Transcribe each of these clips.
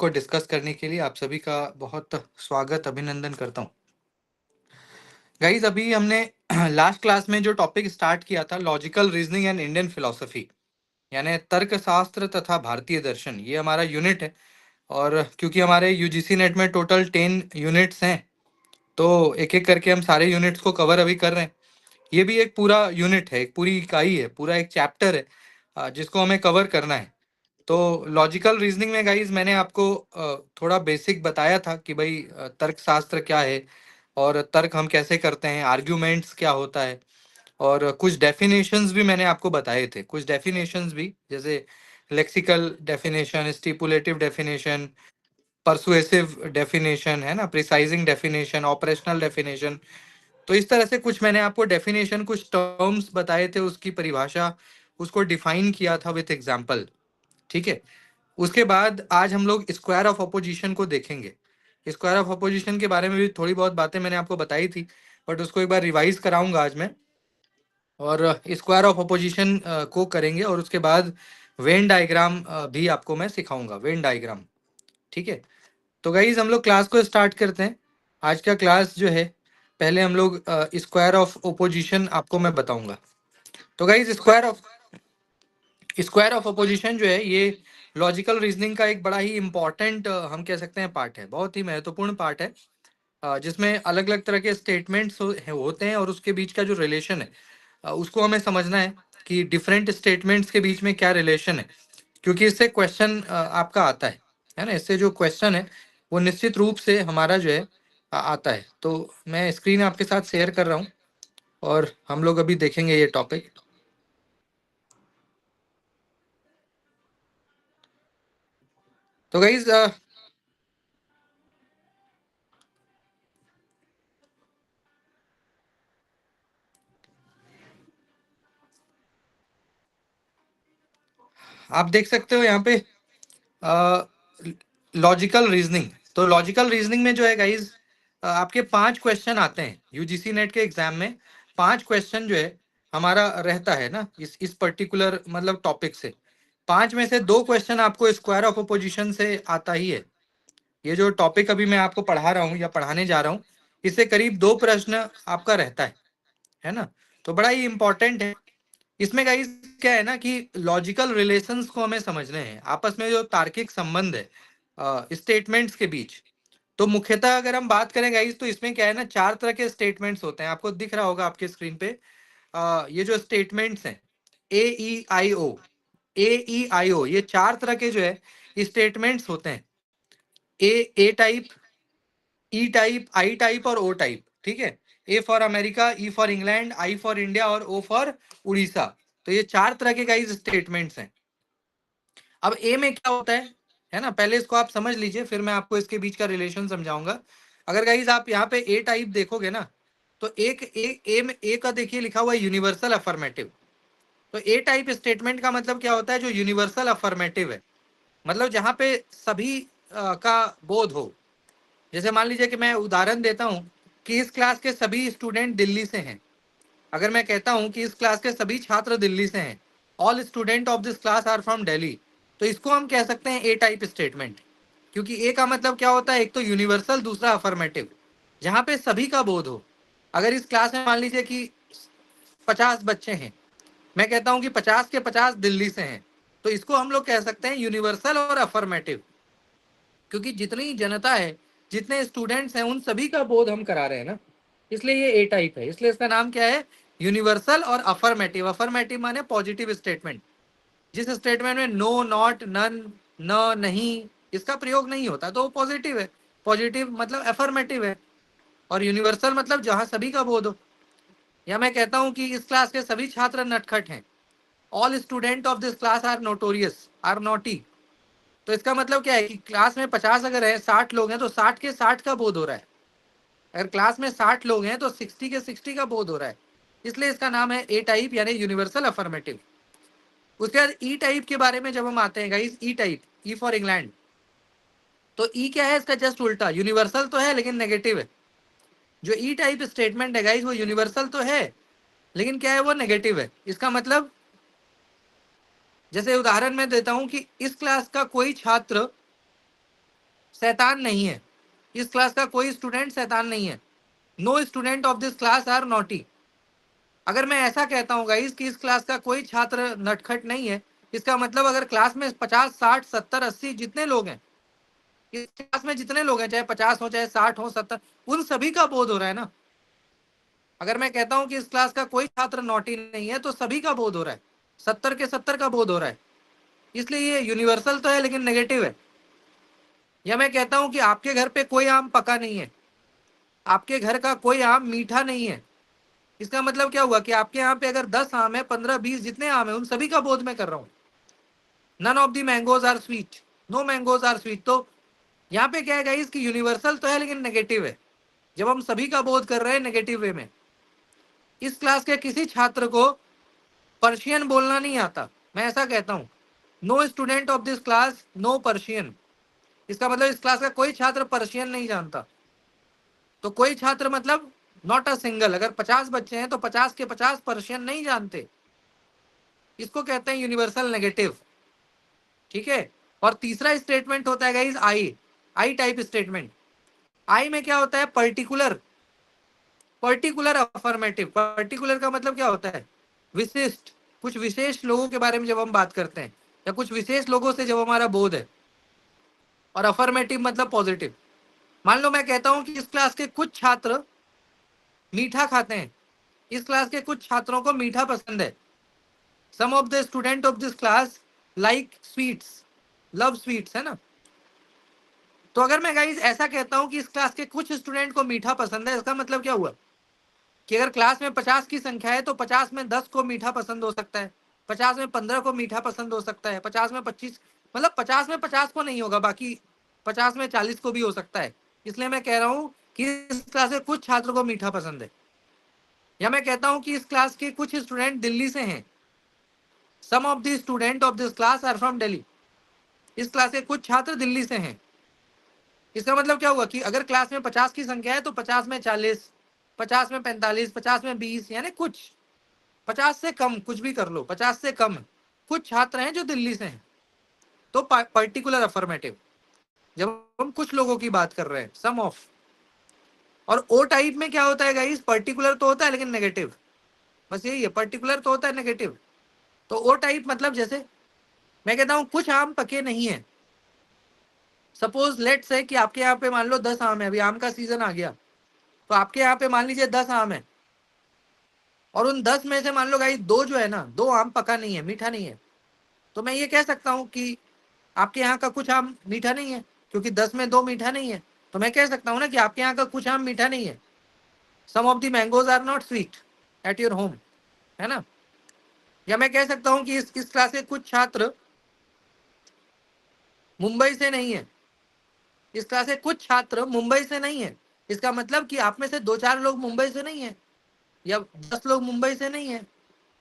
को डिस्कस करने के लिए आप सभी का बहुत स्वागत अभिनंदन करता हूँ। गाइस, अभी हमने लास्ट क्लास में जो टॉपिक स्टार्ट किया था, logical reasoning and Indian philosophy, यानी तर्कशास्त्र तथा भारतीय दर्शन, ये हमारा यूनिट है। और क्योंकि हमारे यूजीसी नेट में टोटल 10 यूनिट्स हैं, तो एक एक करके हम सारे यूनिट्स को कवर अभी कर रहे हैं। ये भी एक पूरा यूनिट है, एक पूरी इकाई है, पूरा एक चैप्टर है जिसको हमें कवर करना है। तो लॉजिकल रीजनिंग में गाइज मैंने आपको थोड़ा बेसिक बताया था कि भाई तर्कशास्त्र क्या है और तर्क हम कैसे करते हैं, आर्ग्यूमेंट्स क्या होता है। और कुछ डेफिनेशंस भी मैंने आपको बताए थे, कुछ डेफिनेशंस भी, जैसे lexical definition, stipulative definition, persuasive definition, है ना, प्रिसाइजिंग डेफिनेशन, ऑपरेशनल डेफिनेशन। तो इस तरह से कुछ मैंने आपको डेफिनेशन, कुछ टर्म्स बताए थे, उसकी परिभाषा, उसको डिफाइन किया था विथ एग्जाम्पल। ठीक है। उसके बाद आज हम लोग स्क्वायर ऑफ अपोजिशन को देखेंगे। स्क्वायर ऑफ अपोजिशन के बारे में भी थोड़ी बहुत बातें मैंने आपको बताई थी, बट उसको एक बार रिवाइज कराऊंगा आज मैं। और स्क्वायर ऑफ अपोजिशन को करेंगे और उसके बाद वेन डायग्राम भी आपको मैं सिखाऊंगा, वेन डायग्राम। ठीक है। तो गाइज हम लोग क्लास को स्टार्ट करते हैं। आज का क्लास जो है, पहले हम लोग स्क्वायर ऑफ ओपोजिशन आपको मैं बताऊंगा। तो गाइज स्क्वायर ऑफ अपोजिशन जो है, ये लॉजिकल रीजनिंग का एक बड़ा ही इंपॉर्टेंट हम कह सकते हैं पार्ट है, बहुत ही महत्वपूर्ण पार्ट है, जिसमें अलग अलग तरह के स्टेटमेंट्स होते हैं और उसके बीच का जो रिलेशन है उसको हमें समझना है कि डिफरेंट स्टेटमेंट्स के बीच में क्या रिलेशन है, क्योंकि इससे क्वेश्चन आपका आता है ना। इससे जो क्वेश्चन है वो निश्चित रूप से हमारा जो है आता है। तो मैं स्क्रीन आपके साथ शेयर कर रहा हूँ और हम लोग अभी देखेंगे ये टॉपिक। तो गाइज आप देख सकते हो यहाँ पे लॉजिकल रीजनिंग। तो लॉजिकल रीजनिंग में जो है गाइज, आपके 5 क्वेश्चन आते हैं यूजीसी नेट के एग्जाम में। 5 क्वेश्चन जो है हमारा रहता है ना, इस पर्टिकुलर मतलब टॉपिक से। 5 में से 2 क्वेश्चन आपको स्क्वायर ऑफ अपोजिशन से आता ही है। ये जो टॉपिक अभी मैं आपको पढ़ा रहा हूँ या पढ़ाने जा रहा हूँ, इससे करीब 2 प्रश्न आपका रहता है ना। तो बड़ा ही इंपॉर्टेंट है। इसमें गाइस क्या है ना कि लॉजिकल रिलेशंस को हमें समझने हैं, आपस में जो तार्किक संबंध है स्टेटमेंट्स के बीच। तो मुख्यतः अगर हम बात करें गाइस, तो इसमें क्या है ना, 4 तरह के स्टेटमेंट्स होते हैं। आपको दिख रहा होगा आपके स्क्रीन पे ये जो स्टेटमेंट्स हैं, ए ई आई ओ ये 4 तरह के जो है स्टेटमेंट्स होते हैं। A type, E type, I type और ओ टाइप। ठीक है। A for America, E for England, I for India और ओ फॉर उड़ीसा। तो ये 4 तरह के गाइस स्टेटमेंट्स हैं। अब ए में क्या होता है ना, पहले इसको आप समझ लीजिए, फिर मैं आपको इसके बीच का रिलेशन समझाऊंगा। अगर गाइस आप यहाँ पे ए टाइप देखोगे ना, तो एक ए में ए का देखिए लिखा हुआ है यूनिवर्सल अफर्मेटिव। तो ए टाइप स्टेटमेंट का मतलब क्या होता है, जो यूनिवर्सल अफर्मेटिव है, मतलब जहां पे सभी का बोध हो। जैसे मान लीजिए कि मैं उदाहरण देता हूं कि इस क्लास के सभी स्टूडेंट दिल्ली से हैं। अगर मैं कहता हूं कि इस क्लास के सभी छात्र दिल्ली से हैं, all student of this class are from Delhi, तो इसको हम कह सकते हैं ए टाइप स्टेटमेंट। क्योंकि ए का मतलब क्या होता है, एक तो यूनिवर्सल, दूसरा अफर्मेटिव, जहां पे सभी का बोध हो। अगर इस क्लास में मान लीजिए कि 50 बच्चे हैं, मैं कहता हूं कि 50 के 50 दिल्ली से हैं, तो इसको हम लोग कह सकते हैं यूनिवर्सल और अफर्मेटिव। क्योंकि जितनी जनता है, जितने स्टूडेंट्स हैं, उन सभी का बोध हम करा रहे हैं ना, इसलिए ये ए टाइप है। इसलिए इसका नाम क्या है, यूनिवर्सल और अफर्मेटिव। अफर्मेटिव माने पॉजिटिव स्टेटमेंट, जिस स्टेटमेंट में नो, नॉट, नन, न, नहीं, इसका प्रयोग नहीं होता, तो वो पॉजिटिव है। पॉजिटिव मतलब अफर्मेटिव है। और यूनिवर्सल मतलब जहां सभी का बोध हो। या मैं कहता हूं कि इस क्लास के सभी छात्र नटखट हैं, all student of this class are notorious, are naughty. तो इसका मतलब क्या है कि क्लास में 50 अगर है, 60 लोग हैं, तो 60 के 60 का बोध हो रहा है। अगर क्लास में 60 लोग हैं तो 60 के 60 का बोध हो रहा है। इसलिए इसका नाम है ए टाइप, यानी यूनिवर्सल अफर्मेटिव। उसके बाद ई टाइप के बारे में जब हम आते हैं guys, E type, E for England. तो ई क्या है, इसका जस्ट उल्टा, यूनिवर्सल तो है लेकिन नेगेटिव है। जो ई टाइप स्टेटमेंट है गाइस, वो यूनिवर्सल तो है लेकिन क्या है, वो नेगेटिव है। इसका मतलब, जैसे उदाहरण मैं देता हूं कि इस क्लास का कोई छात्र शैतान नहीं है, इस क्लास का कोई स्टूडेंट शैतान नहीं है। No student of this class are naughty. अगर मैं ऐसा कहता हूँ गाइस कि इस क्लास का कोई छात्र नटखट नहीं है, इसका मतलब अगर क्लास में 50, 60, 70, 80 जितने लोग हैं, इस क्लास में जितने लोग हैं, चाहे 50 हो, चाहे 60 हो, 70, उन सभी का बोध हो रहा है ना। अगर मैं कहता हूं कि इस क्लास का कोई छात्र नॉटी नहीं है, तो सभी का बोध हो रहा है, 70 के 70 का बोध हो रहा है। इसलिए ये यूनिवर्सल तो है लेकिन नेगेटिव है। या मैं कहता हूं कि आपके घर पे कोई आम पका नहीं है, आपके घर का कोई आम मीठा नहीं है, इसका मतलब क्या हुआ कि आपके यहाँ पे अगर 10 आम है, 15, 20 जितने आम है, उन सभी का बोध मैं कर रहा हूँ। None of the mangoes are sweet, no mangoes are sweet. तो यहाँ पे क्या है गाइस कि यूनिवर्सल तो है लेकिन नेगेटिव है, जब हम सभी का बोध कर रहे हैं नेगेटिव वे में। इस क्लास के किसी छात्र को पर्शियन बोलना नहीं आता, मैं ऐसा कहता हूँ, no student of this class no Persian. इसका मतलब इस क्लास का कोई छात्र पर्शियन नहीं जानता। तो कोई छात्र मतलब नॉट अ सिंगल। अगर 50 बच्चे हैं तो 50 के 50 पर्शियन नहीं जानते, इसको कहते हैं यूनिवर्सल नेगेटिव। ठीक है। और तीसरा स्टेटमेंट होता है गाइस आई टाइप स्टेटमेंट। आई में क्या होता है, पर्टिकुलर, पर्टिकुलर अफर्मेटिव। पर्टिकुलर का मतलब क्या होता है, विशिष्ट, कुछ विशेष लोगों के बारे में जब हम बात करते हैं, या कुछ विशेष लोगों से जब हमारा बोध है। और अफर्मेटिव मतलब पॉजिटिव। मान लो मैं कहता हूं कि इस क्लास के कुछ छात्र मीठा खाते हैं, इस क्लास के कुछ छात्रों को मीठा पसंद है। Some of the student of this class like sweets, love sweets, है ना। तो अगर मैं गाइस ऐसा कहता हूं कि इस क्लास के कुछ स्टूडेंट को मीठा पसंद है, इसका मतलब क्या हुआ कि अगर क्लास में 50 की संख्या है तो 50 में 10 को मीठा पसंद हो सकता है, 50 में 15 को मीठा पसंद हो सकता है, 50 में 25, मतलब 50 में 50 को नहीं होगा, बाकी 50 में 40 को भी हो सकता है। इसलिए मैं कह रहा हूं कि इस क्लास के कुछ छात्र को मीठा पसंद है। या मैं कहता हूं कि इस क्लास के कुछ स्टूडेंट दिल्ली से हैं, some of the student of this class are from Delhi. इस क्लास के कुछ छात्र दिल्ली से हैं। इसका मतलब क्या हुआ कि अगर क्लास में 50 की संख्या है तो 50 में 40, 50 में 45, 50 में 20, यानी कुछ 50 से कम, कुछ भी कर लो, 50 से कम कुछ छात्र हैं जो दिल्ली से हैं। तो पर्टिकुलर अफर्मेटिव, जब हम कुछ लोगों की बात कर रहे हैं, सम ऑफ। और ओ टाइप में क्या होता है गाइस, पर्टिकुलर तो होता है लेकिन नेगेटिव, बस यही है, पर्टिकुलर तो होता है नेगेटिव। तो ओ टाइप मतलब जैसे मैं कहता हूं कुछ आम पके नहीं है। सपोज लेट से कि आपके यहाँ पे मान लो 10 आम है, अभी आम का सीजन आ गया, तो आपके यहाँ पे मान लीजिए 10 आम है, और उन 10 में से मान लो गाइस दो जो है ना, दो आम पका नहीं है, मीठा नहीं है। तो मैं ये कह सकता हूँ कि आपके यहाँ का कुछ आम मीठा नहीं है, क्योंकि 10 में दो मीठा नहीं है। तो मैं कह सकता हूँ ना कि आपके यहाँ का कुछ आम मीठा नहीं है, some of the mangoes are not sweet at your home, है ना। या मैं कह सकता हूँ कि इस क्लास के कुछ छात्र मुंबई से नहीं है, इस क्लास के कुछ छात्र मुंबई से नहीं है। इसका मतलब कि आप में से 2-4 लोग मुंबई से नहीं है, या 10 लोग मुंबई से नहीं है।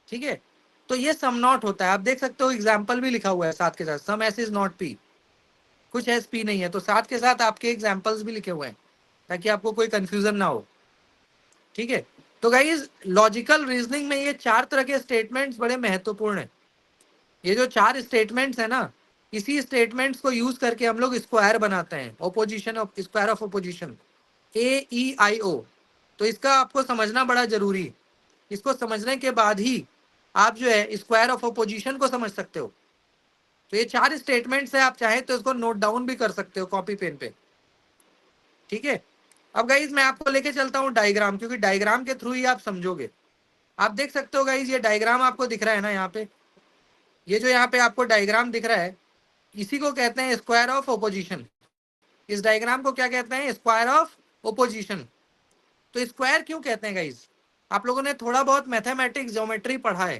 ठीक है। तो ये सम नॉट होता है, आप देख सकते हो एग्जाम्पल भी लिखा हुआ है साथ के साथ, सम एस इज नॉट पी, कुछ एस पी नहीं है, तो साथ के साथ आपके एग्जाम्पल्स भी लिखे हुए हैं ताकि आपको कोई कंफ्यूजन ना हो। ठीक है। तो गाइस लॉजिकल रीजनिंग में ये 4 तरह के स्टेटमेंट्स बड़े महत्वपूर्ण हैं। ये जो 4 स्टेटमेंट्स है ना, इसी स्टेटमेंट्स को यूज करके हम लोग स्क्वायर बनाते हैं, opposition of, square of opposition, AEIO। तो इसका आपको समझना बड़ा जरूरी है। इसको समझने के बाद ही आप जो है स्क्वायर ऑफ ओपोजिशन को समझ सकते हो। तो ये 4 स्टेटमेंट्स है, आप चाहे तो इसको नोट डाउन भी कर सकते हो कॉपी पेन पे। ठीक है। अब गाइज मैं आपको लेके चलता हूँ डायग्राम, क्योंकि डायग्राम के थ्रू ही आप समझोगे। आप देख सकते हो गाइज, ये डायग्राम आपको दिख रहा है ना यहाँ पे, ये जो यहाँ पे आपको डायग्राम दिख रहा है, इसी को कहते हैं स्क्वायर ऑफ ओपोजिशन। इस डायग्राम को क्या कहते हैं, स्क्वायर ऑफ ओपोजिशन। तो स्क्वायर क्यों कहते हैं गाइज, आप लोगों ने थोड़ा बहुत मैथमेटिक्स, ज्योमेट्री पढ़ा है,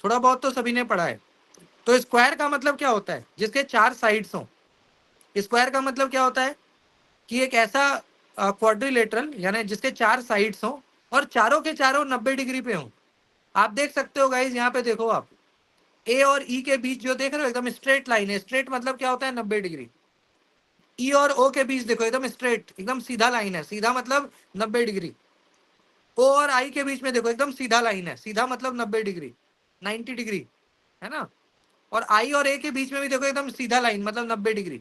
थोड़ा बहुत तो सभी ने पढ़ा है। तो स्क्वायर का मतलब क्या होता है, जिसके 4 साइड्स हों। स्क्वायर का मतलब क्या होता है कि एक ऐसा क्वाड्रिलेटरल, यानी जिसके 4 साइड्स हों और चारों के चारों 90 डिग्री पे हों। आप देख सकते हो गाइज, यहाँ पे देखो आप, ए और ई के बीच जो देख रहे हो एकदम स्ट्रेट लाइन है। स्ट्रेट मतलब क्या होता है, 90 डिग्री। ई और ओ के बीच देखो एकदम स्ट्रेट, एकदम सीधा लाइन है, सीधा मतलब 90 डिग्री। ओ और आई के बीच में देखो एकदम सीधा लाइन है, सीधा मतलब 90 डिग्री, 90 डिग्री, है ना। और आई और ए के बीच में भी देखो एकदम सीधा लाइन मतलब 90 डिग्री।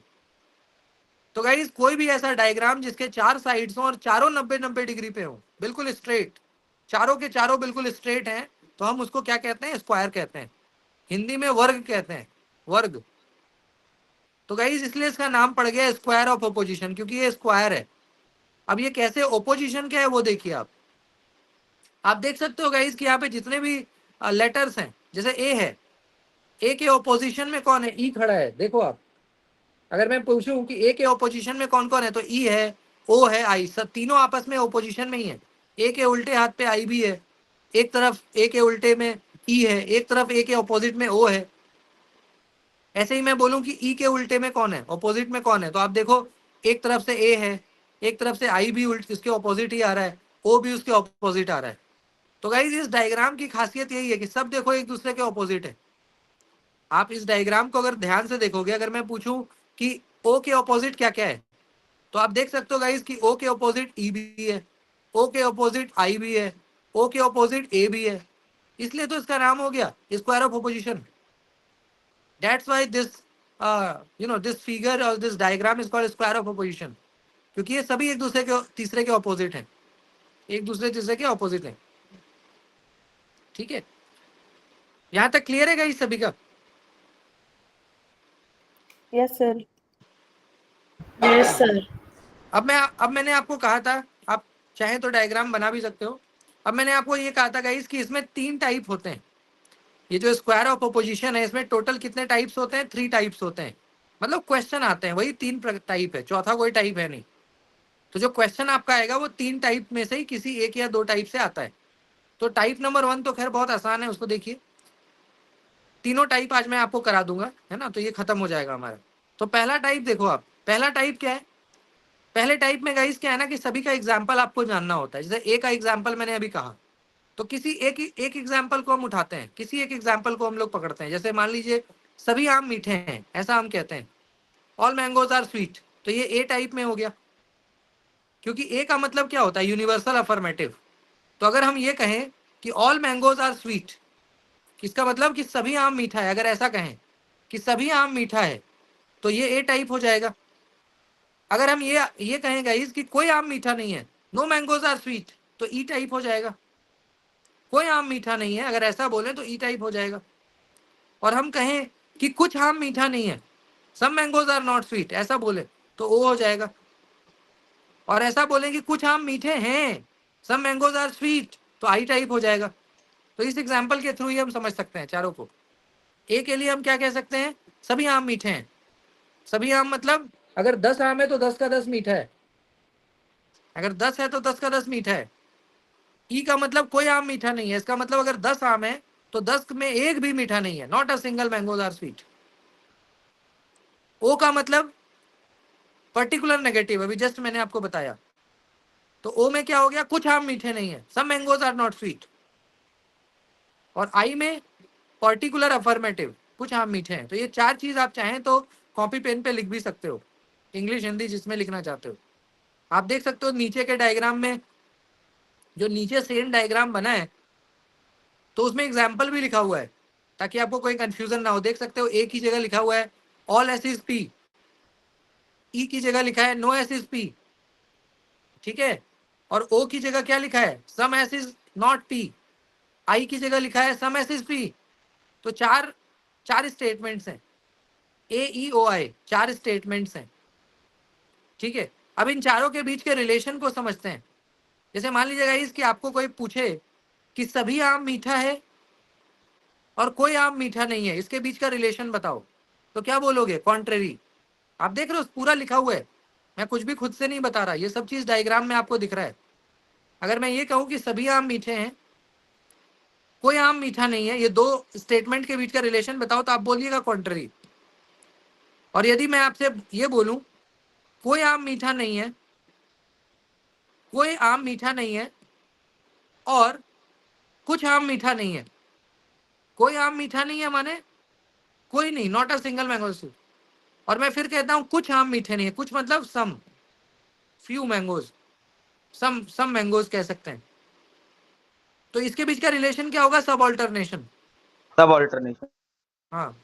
तो गाइस कोई भी ऐसा डायग्राम जिसके 4 साइड्स हो और चारों 90-90 डिग्री पे हो, बिल्कुल स्ट्रेट, चारों के चारों बिल्कुल स्ट्रेट हैं, तो हम उसको क्या कहते हैं? स्क्वायर कहते हैं, हिंदी में वर्ग कहते हैं, वर्ग। तो गाइस इसलिए इसका नाम पड़ गया स्क्वायर ऑफ ओपोजिशन, क्योंकि ये स्क्वायर है। अब ये कैसे ओपोजिशन क्या है वो देखिए आप देख सकते हो गाइस कि यहाँ पे जितने भी लेटर्स हैं, जैसे ए है, ए के ओपोजिशन में कौन है? ई खड़ा है। देखो आप, अगर मैं पूछूं कि ए के ओपोजिशन में कौन कौन है, तो ई है, ओ है, आई, सब तीनों आपस में ओपोजिशन में ही है। ए के उल्टे हाथ पे आई भी है, एक तरफ ए के उल्टे में ई है, एक तरफ ए के ऑपोजिट में ओ है। ऐसे ही मैं बोलूं कि ई के उल्टे में कौन है, ऑपोजिट में कौन है, तो आप देखो एक तरफ से ए है, एक तरफ से आई भी उसके ऑपोजिट ही आ रहा है, ओ भी उसके ऑपोजिट आ रहा है। तो गाइस इस डायग्राम की खासियत यही है कि सब देखो एक दूसरे के ऑपोजिट है। आप इस डायग्राम को अगर ध्यान से देखोगे, अगर मैं पूछूं कि ओ के ऑपोजिट क्या क्या है, तो आप देख सकते हो गाइस कि ओ के ऑपोजिट ई भी है, ओ के ऑपोजिट आई भी है, ओ के ऑपोजिट ए भी है। इसलिए तो इसका नाम हो गया square of opposition. That's why this this figure और this diagram is called square of opposition, क्योंकि ये सभी एक दूसरे के तीसरे के ऑपोजिट हैं, एक दूसरे तीसरे के ऑपोजिट हैं। ठीक है, यहां तक क्लियर है गाइस सभी का? Yes sir. Yes sir. अब मैंने आपको कहा था, आप चाहे तो डायग्राम बना भी सकते हो। अब मैंने आपको ये कहा था गाइस कि इसमें 3 टाइप होते हैं। ये जो स्क्वायर ऑफ ऑपोजिशन है, इसमें टोटल कितने टाइप्स होते हैं? 3 टाइप्स होते हैं। मतलब क्वेश्चन आते हैं वही 3 टाइप है, चौथा कोई टाइप है नहीं। तो जो क्वेश्चन आपका आएगा वो 3 टाइप में से ही किसी एक या 2 टाइप से आता है। तो टाइप नंबर 1 तो खैर बहुत आसान है, उसको देखिए। तीनों टाइप आज मैं आपको करा दूंगा, है ना, तो ये खत्म हो जाएगा हमारा। तो पहला टाइप देखो आप, पहला टाइप क्या है? पहले टाइप में गाइस क्या है ना कि सभी का एग्जाम्पल आपको जानना होता है। जैसे ए का एग्जाम्पल मैंने अभी कहा, तो किसी एक एग्जाम्पल को हम उठाते हैं, किसी एक एग्जाम्पल को हम लोग पकड़ते हैं। जैसे मान लीजिए सभी आम मीठे हैं, ऐसा हम कहते हैं, ऑल मैंगोज आर स्वीट, तो ये ए टाइप में हो गया, क्योंकि ए का मतलब क्या होता है? Universal affirmative. तो अगर हम ये कहें कि ऑल मैंगोज आर स्वीट, इसका मतलब कि सभी आम मीठा है। अगर ऐसा कहें कि सभी आम मीठा है, तो ये ए टाइप हो जाएगा। अगर हम ये कहें गाइस कि कोई आम मीठा नहीं है, नो मैंगोज आर स्वीट, तो ई टाइप हो जाएगा। कोई आम मीठा नहीं है, अगर ऐसा बोले तो ई टाइप हो जाएगा। और हम कहें कि कुछ आम मीठा नहीं है, सम मैंगोज आर नॉट स्वीट, ऐसा बोले तो ओ हो जाएगा। और ऐसा बोले कि कुछ आम मीठे हैं, सम मैंगोज आर स्वीट, तो आई टाइप हो जाएगा। तो इस एग्जाम्पल के थ्रू ही हम समझ सकते हैं चारों को। ए के लिए हम क्या कह सकते हैं? सभी आम मीठे हैं। सभी आम मतलब अगर 10 आम है तो 10 का 10 मीठा है, अगर 10 है तो 10 का 10 मीठा है। ई का मतलब कोई आम मीठा नहीं है, इसका मतलब अगर 10 आम है तो 10 में एक भी मीठा नहीं है, not a single mangoes are sweet. O का मतलब पर्टिकुलर नेगेटिव, अभी जस्ट मैंने आपको बताया। तो ओ में क्या हो गया? कुछ आम मीठे नहीं है, सम मैंगोज आर नॉट स्वीट। और आई में पर्टिकुलर अफर्मेटिव, कुछ आम मीठे हैं। तो ये 4 चीज आप चाहें तो कॉपी पेन पे लिख भी सकते हो, इंग्लिश हिंदी जिसमें लिखना चाहते हो। आप देख सकते हो नीचे के डायग्राम में, जो नीचे सेम डायग्राम बना है, तो उसमें एग्जाम्पल भी लिखा हुआ है, ताकि आपको कोई कंफ्यूजन ना हो। देख सकते हो ए की जगह लिखा हुआ है ऑल एस इज पी, ई की जगह लिखा है नो एस इज पी, ठीक है। और ओ की जगह क्या लिखा है? सम एस इज नॉट पी। आई की जगह लिखा है सम एस इज पी। तो चार स्टेटमेंट्स हैं, ए ई ओ आई, 4 स्टेटमेंट्स हैं, ठीक है। अब इन चारों के बीच के रिलेशन को समझते हैं। जैसे मान लीजिएगा इसकी आपको कोई पूछे कि सभी आम मीठा है और कोई आम मीठा नहीं है, इसके बीच का रिलेशन बताओ, तो क्या बोलोगे? कॉन्ट्रेरी। आप देख रहे हो पूरा लिखा हुआ है, मैं कुछ भी खुद से नहीं बता रहा, ये सब चीज डायग्राम में आपको दिख रहा है। अगर मैं ये कहूं कि सभी आम मीठे हैं, कोई आम मीठा नहीं है, ये 2 स्टेटमेंट के बीच का रिलेशन बताओ, तो आप बोलिएगा कॉन्ट्रेरी। और यदि मैं आपसे ये बोलूं कोई आम मीठा नहीं है, कोई आम मीठा नहीं है और कुछ आम मीठा नहीं है, कोई आम मीठा नहीं है माने कोई नहीं, नॉट अ सिंगल मैंगो। और मैं फिर कहता हूं कुछ आम मीठे नहीं है, कुछ मतलब सम, फ्यू मैंगोज, सम मैंगोज कह सकते हैं। तो इसके बीच का रिलेशन क्या होगा? सब ऑल्टरनेशन। सब ऑल्टरनेशन। हाँ।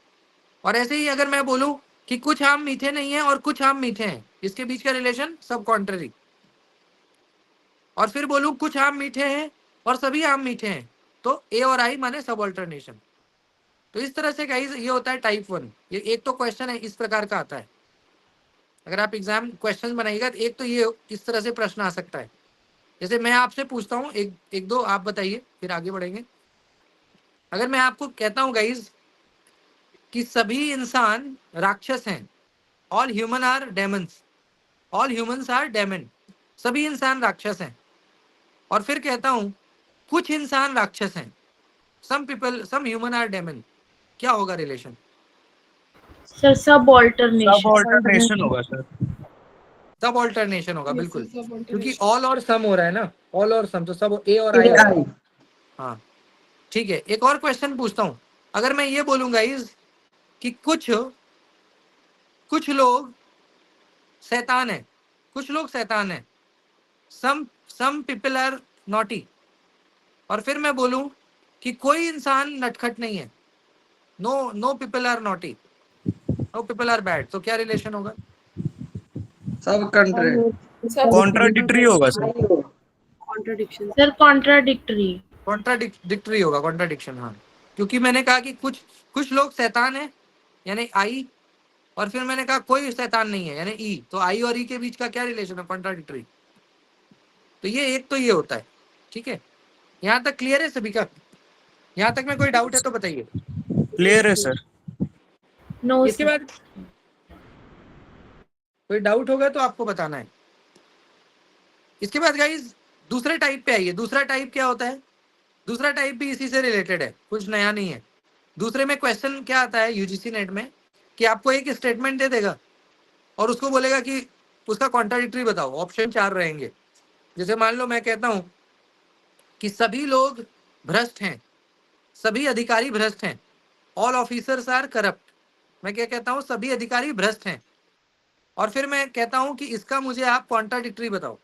और ऐसे ही अगर मैं बोलूं कि कुछ आम मीठे नहीं है और कुछ आम मीठे हैं, इसके बीच का रिलेशन सब कॉन्ट्ररी। और फिर बोलूं कुछ आम मीठे हैं और सभी आम मीठे हैं, तो ए और आई माने सब ऑल्टरनेशन। तो इस तरह से गाइस ये होता है टाइप 1। ये एक तो क्वेश्चन है इस प्रकार का आता है, अगर आप एग्जाम क्वेश्चन बनाइएगा तो एक तो ये इस तरह से प्रश्न आ सकता है। जैसे मैं आपसे पूछता हूँ एक दो आप बताइए, फिर आगे बढ़ेंगे। अगर मैं आपको कहता हूँ गाइस कि सभी इंसान राक्षस हैं, all human are demons, all humans are demon, सभी इंसान राक्षस हैं, और फिर कहता हूँ कुछ इंसान राक्षस हैं, some people some human are demon, क्या होगा रिलेशन? सर सब सब ऑल्टरनेशन। ऑल्टरनेशन होगा सर। सब ऑल्टरनेशन होगा, Yes, बिल्कुल, sir, सब क्योंकि alternation। ऑल और सम हो रहा है ना, ऑल और सम, तो सब ए और आई। हाँ ठीक है, एक और क्वेश्चन पूछता हूँ। अगर मैं ये बोलूंगा इस कि कुछ लोग शैतान है, कुछ लोग शैतान है, सम पीपल आर नॉटी, और फिर मैं बोलूं कि कोई इंसान नटखट नहीं है, no people are naughty, no people are bad, तो क्या रिलेशन होगा? सब कंट्री सब कॉन्ट्राडिक्टरी होगा sir. Contradiction. Sir contradictory. Contradictory होगा, कॉन्ट्राडिक्शन, हाँ, क्योंकि मैंने कहा कि कुछ लोग शैतान है यानी आई, और फिर मैंने कहा कोई शैतान नहीं है यानी ई, तो आई और ई के बीच का क्या रिलेशन है? कॉन्ट्राडिक्टरी। तो ये एक तो ये होता है, ठीक है, यहाँ तक क्लियर है सभी का? यहाँ तक में कोई डाउट है तो बताइए। क्लियर है सर। नो इसके सर। बाद कोई डाउट होगा तो आपको बताना है। इसके बाद गाइस दूसरे टाइप पे आइए। दूसरा टाइप क्या होता है? दूसरा टाइप भी इसी से रिलेटेड है, कुछ नया नहीं है। दूसरे में क्वेश्चन क्या आता है यूजीसी नेट में कि आपको एक स्टेटमेंट दे देगा और उसको बोलेगा कि उसका कॉन्ट्राडिक्टरी बताओ, ऑप्शन 4 रहेंगे। जैसे मान लो मैं कहता हूं कि सभी लोग भ्रष्ट हैं, सभी अधिकारी भ्रष्ट हैं, ऑल ऑफिसर्स आर करप्ट। मैं क्या कहता हूं? सभी अधिकारी भ्रष्ट हैं, और फिर मैं कहता हूं कि इसका मुझे आप कॉन्ट्राडिक्टरी बताओ।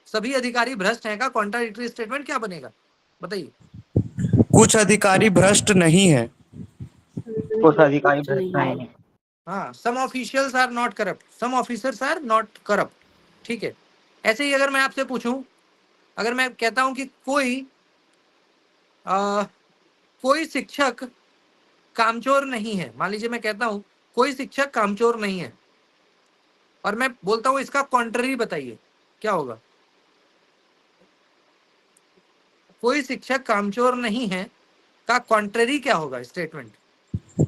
सभी अधिकारी भ्रष्ट हैं का कॉन्ट्राडिक्टरी स्टेटमेंट क्या बनेगा, बताइए? कुछ अधिकारी भ्रष्ट नहीं है। कुछ अधिकारी भ्रष्ट नहीं है। हाँ, some officials are not corrupt, some officers are not corrupt, ठीक है। ऐसे ही अगर मैं आपसे पूछूं, अगर मैं कहता हूं कि कोई शिक्षक कामचोर नहीं है, मान लीजिए मैं कहता हूं कोई शिक्षक कामचोर नहीं है, और मैं बोलता हूं इसका कॉन्ट्ररी बताइए, क्या होगा? कोई शिक्षक कामचोर नहीं है का कॉन्ट्ररी क्या होगा स्टेटमेंट?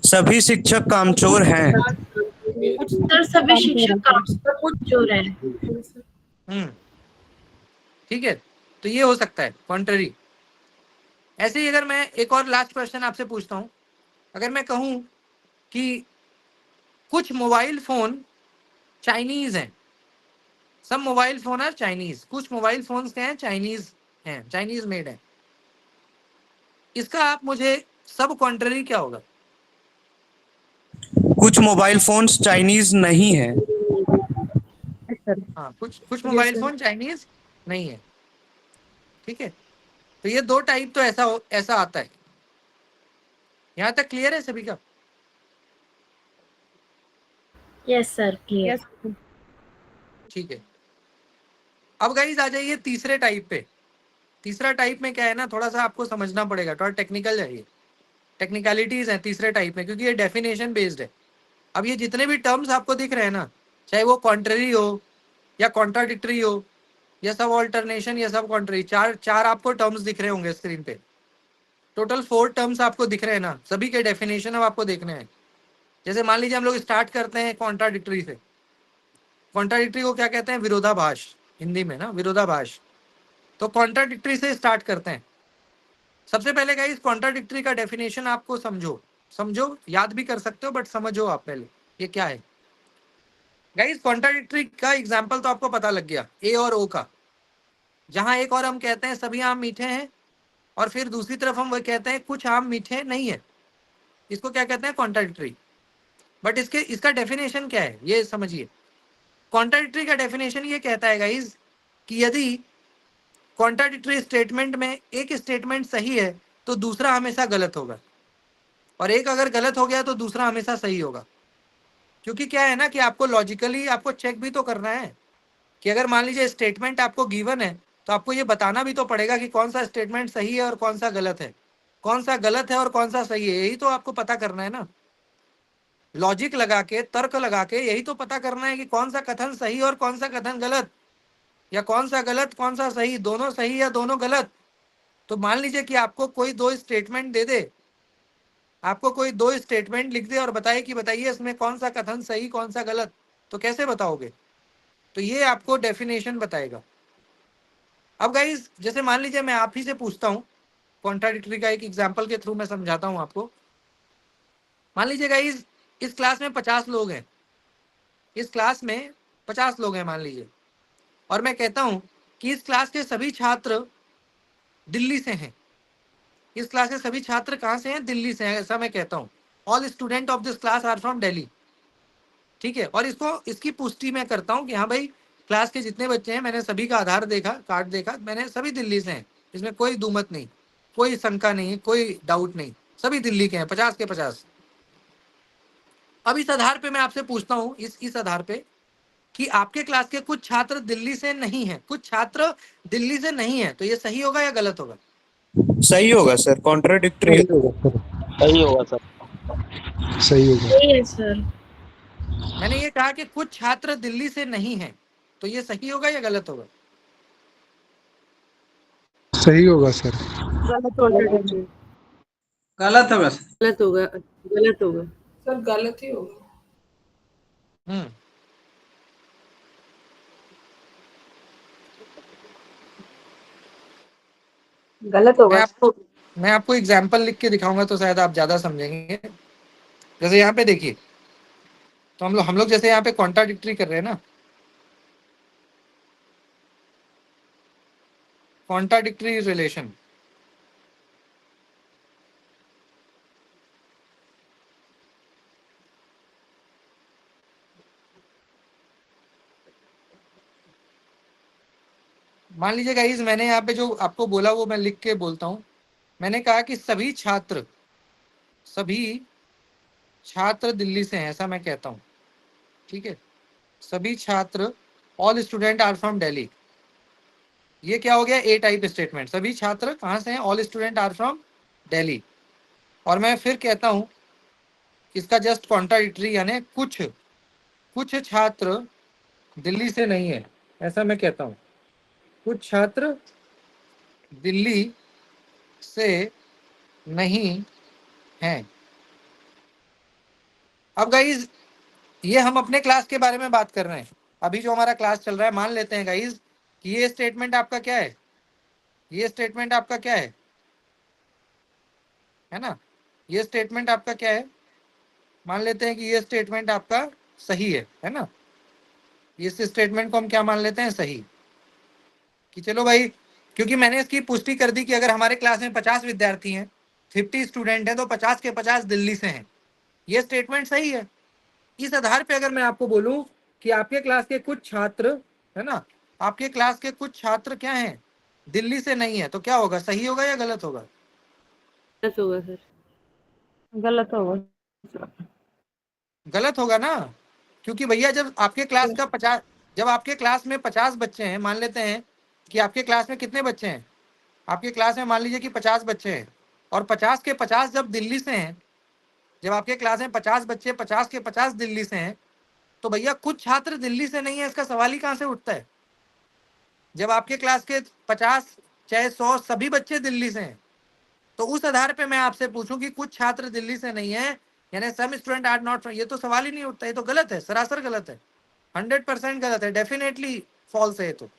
सभी शिक्षक कामचोर हैं। कुछ सर सभी शिक्षक कामचोर हैं। ठीक है, तो ये हो सकता है कॉन्ट्ररी। ऐसे ही अगर मैं एक और लास्ट क्वेश्चन आपसे पूछता हूं, अगर मैं कहूं कि कुछ मोबाइल फोन चाइनीज हैं, सब मोबाइल फोन है चाइनीज, कुछ मोबाइल फोन क्या हैं? चाइनीज हैं, चाइनीज मेड है, इसका आप मुझे सब कॉन्ट्ररी क्या होगा? कुछ मोबाइल फोन्स चाइनीज नहीं है। हाँ, कुछ मोबाइल फोन चाइनीज नहीं है, ठीक है। तो ये दो टाइप तो ऐसा आता है। यहाँ तक क्लियर है सभी का? Yes sir clear. ठीक है, अब गाइस आ जाइए तीसरे टाइप पे। तीसरा टाइप में क्या है ना, थोड़ा सा आपको समझना पड़ेगा, थोड़ा टेक्निकल है ये, टेक्निकलिटीज है तीसरे टाइप में, क्योंकि ये डेफिनेशन बेस्ड है। अब ये जितने भी टर्म्स आपको दिख रहे हैं ना, चाहे वो कॉन्ट्ररी हो या कॉन्ट्राडिक्टरी हो या सब ऑल्टरनेशन या सब कॉन्ट्ररी, चार आपको टर्म्स दिख रहे होंगे स्क्रीन पे। टोटल 4 टर्म्स आपको दिख रहे हैं ना, सभी के डेफिनेशन अब आपको देखने हैं। जैसे मान लीजिए हम लोग स्टार्ट करते हैं कॉन्ट्राडिक्टरी से। कॉन्ट्राडिक्टरी को क्या कहते हैं? विरोधाभास, हिंदी में ना विरोधाभास। तो कॉन्ट्राडिक्टरी से स्टार्ट करते हैं। सबसे पहले गाइस कॉन्ट्राडिक्टरी का डेफिनेशन आपको समझो, याद भी कर सकते हो बट समझो आप पहले ये क्या है। गाइस कॉन्ट्राडिक्टरी का एग्जांपल तो आपको पता लग गया, ए और ओ का। जहां एक और हम कहते हैं सभी आम मीठे हैं, और फिर दूसरी तरफ हम वो कहते हैं कुछ आम मीठे नहीं है, इसको क्या कहते हैं? कॉन्ट्राडिक्टरी। बट इसका डेफिनेशन क्या है ये समझिए। कॉन्ट्राडिक्टरी का डेफिनेशन ये कहता है गाइस कि यदि कॉन्ट्राडिक्टरी स्टेटमेंट में एक स्टेटमेंट सही है तो दूसरा हमेशा गलत होगा, और एक अगर गलत हो गया तो दूसरा हमेशा सही होगा। क्योंकि क्या है ना कि आपको लॉजिकली आपको चेक भी तो करना है कि अगर मान लीजिए स्टेटमेंट आपको गिवन है तो आपको ये बताना भी तो पड़ेगा कि कौन सा स्टेटमेंट सही है और कौन सा गलत है, कौन सा गलत है और कौन सा सही है, यही तो आपको पता करना है ना। लॉजिक लगा के, तर्क लगा के यही तो पता करना है कि कौन सा कथन सही और कौन सा कथन गलत, या कौन सा गलत कौन सा सही, दोनों सही या दोनों गलत। तो मान लीजिए कि आपको कोई दो स्टेटमेंट दे दे, आपको कोई दो स्टेटमेंट लिख दे और बताए कि बताइए इसमें कौन सा कथन सही कौन सा गलत, तो कैसे बताओगे? तो ये आपको डेफिनेशन बताएगा। अब गाइस जैसे मान लीजिए मैं आप ही से पूछता हूँ, कॉन्ट्राडिक्टरी का एक एग्जांपल के थ्रू मैं समझाता हूँ आपको। मान लीजिए गाइस इस क्लास में 50 लोग हैं, इस क्लास में 50 लोग हैं मान लीजिए, और मैं कहता हूँ कि इस क्लास के सभी छात्र दिल्ली से हैं। इस क्लास के सभी छात्र कहाँ से हैं? दिल्ली से हैं, ऐसा मैं कहता हूँ। All student of this class are from Delhi, ठीक है। और इसकी पुष्टि मैं करता हूँ कि हाँ भाई क्लास के जितने बच्चे हैं मैंने सभी का आधार देखा, कार्ड देखा, मैंने सभी दिल्ली से हैं, इसमें कोई दुमत नहीं, कोई शंका नहीं, कोई डाउट नहीं, सभी दिल्ली के हैं 50 के 50। अब इस आधार पे मैं आपसे पूछता हूँ, इस आधार पे कि आपके क्लास के कुछ छात्र दिल्ली से नहीं है, कुछ छात्र दिल्ली से नहीं है, तो ये सही होगा या गलत होगा? सही होगा सर, कॉन्ट्राडिक्टरी सही होगा सर, सही होगा सर। सही होगा। सही है सर। मैंने ये कहा कि कुछ छात्र दिल्ली से नहीं है, तो ये सही होगा या गलत होगा? सही होगा सर। गलत होगा। गलत होगा सर। गलत होगा, गलत होगा सर, गलत ही होगा। गलत होगा। मैं आपको एग्जाम्पल लिख के दिखाऊंगा तो शायद आप ज्यादा समझेंगे। जैसे यहाँ पे देखिए, तो हम लोग जैसे यहाँ पे कॉन्ट्राडिक्टरी कर रहे हैं ना, कॉन्ट्राडिक्टरी रिलेशन। मान लीजिए गाइस मैंने यहाँ पे जो आपको बोला वो मैं लिख के बोलता हूँ। मैंने कहा कि सभी छात्र दिल्ली से हैं, ऐसा मैं कहता हूँ, ठीक है। सभी छात्र, all student are from Delhi, ये क्या हो गया? A type statement. सभी छात्र कहाँ से हैं? All student are from Delhi. और मैं फिर कहता हूँ इसका जस्ट कॉन्ट्राडिक्टरी, यानी कुछ छात्र दिल्ली से नहीं है, ऐसा मैं कहता हूँ। कुछ छात्र दिल्ली से नहीं हैं। अब गाइज ये हम अपने क्लास के बारे में बात कर रहे हैं, अभी जो हमारा क्लास चल रहा है। मान लेते हैं गाइज कि ये स्टेटमेंट आपका क्या है, ये स्टेटमेंट आपका क्या है ना, ये स्टेटमेंट आपका क्या है? मान लेते हैं कि ये स्टेटमेंट आपका सही है ना। इस स्टेटमेंट को हम क्या मान लेते हैं? सही। कि चलो भाई, क्योंकि मैंने इसकी पुष्टि कर दी कि अगर हमारे क्लास में 50 विद्यार्थी हैं, 50 स्टूडेंट हैं, तो 50 के 50 दिल्ली से हैं, ये स्टेटमेंट सही है। इस आधार पे अगर मैं आपको बोलूं कि आपके क्लास के कुछ छात्र, है ना, आपके क्लास के कुछ छात्र क्या हैं? दिल्ली से नहीं है, तो क्या होगा? सही होगा या गलत होगा? गलत होगा सर। गलत होगा। गलत होगा ना, क्योंकि भैया जब आपके क्लास का 50, जब आपके क्लास में 50 बच्चे हैं, मान लेते हैं कि आपके क्लास में कितने बच्चे हैं? आपके क्लास में मान लीजिए कि 50 बच्चे हैं, और 50 के 50 जब दिल्ली से हैं, जब आपके क्लास में 50 बच्चे 50 के 50 दिल्ली से हैं, तो भैया कुछ छात्र दिल्ली से नहीं है, इसका सवाल ही कहाँ से उठता है? जब आपके क्लास के 50 चाहे 100 सभी बच्चे दिल्ली से हैं, तो उस आधार पे मैं आपसे पूछूं कि कुछ छात्र दिल्ली से नहीं है, यानी सम स्टूडेंट आर नॉट, ये तो सवाल ही नहीं उठता, ये तो गलत है, सरासर गलत है, 100% गलत है, डेफिनेटली फॉल्स है। तो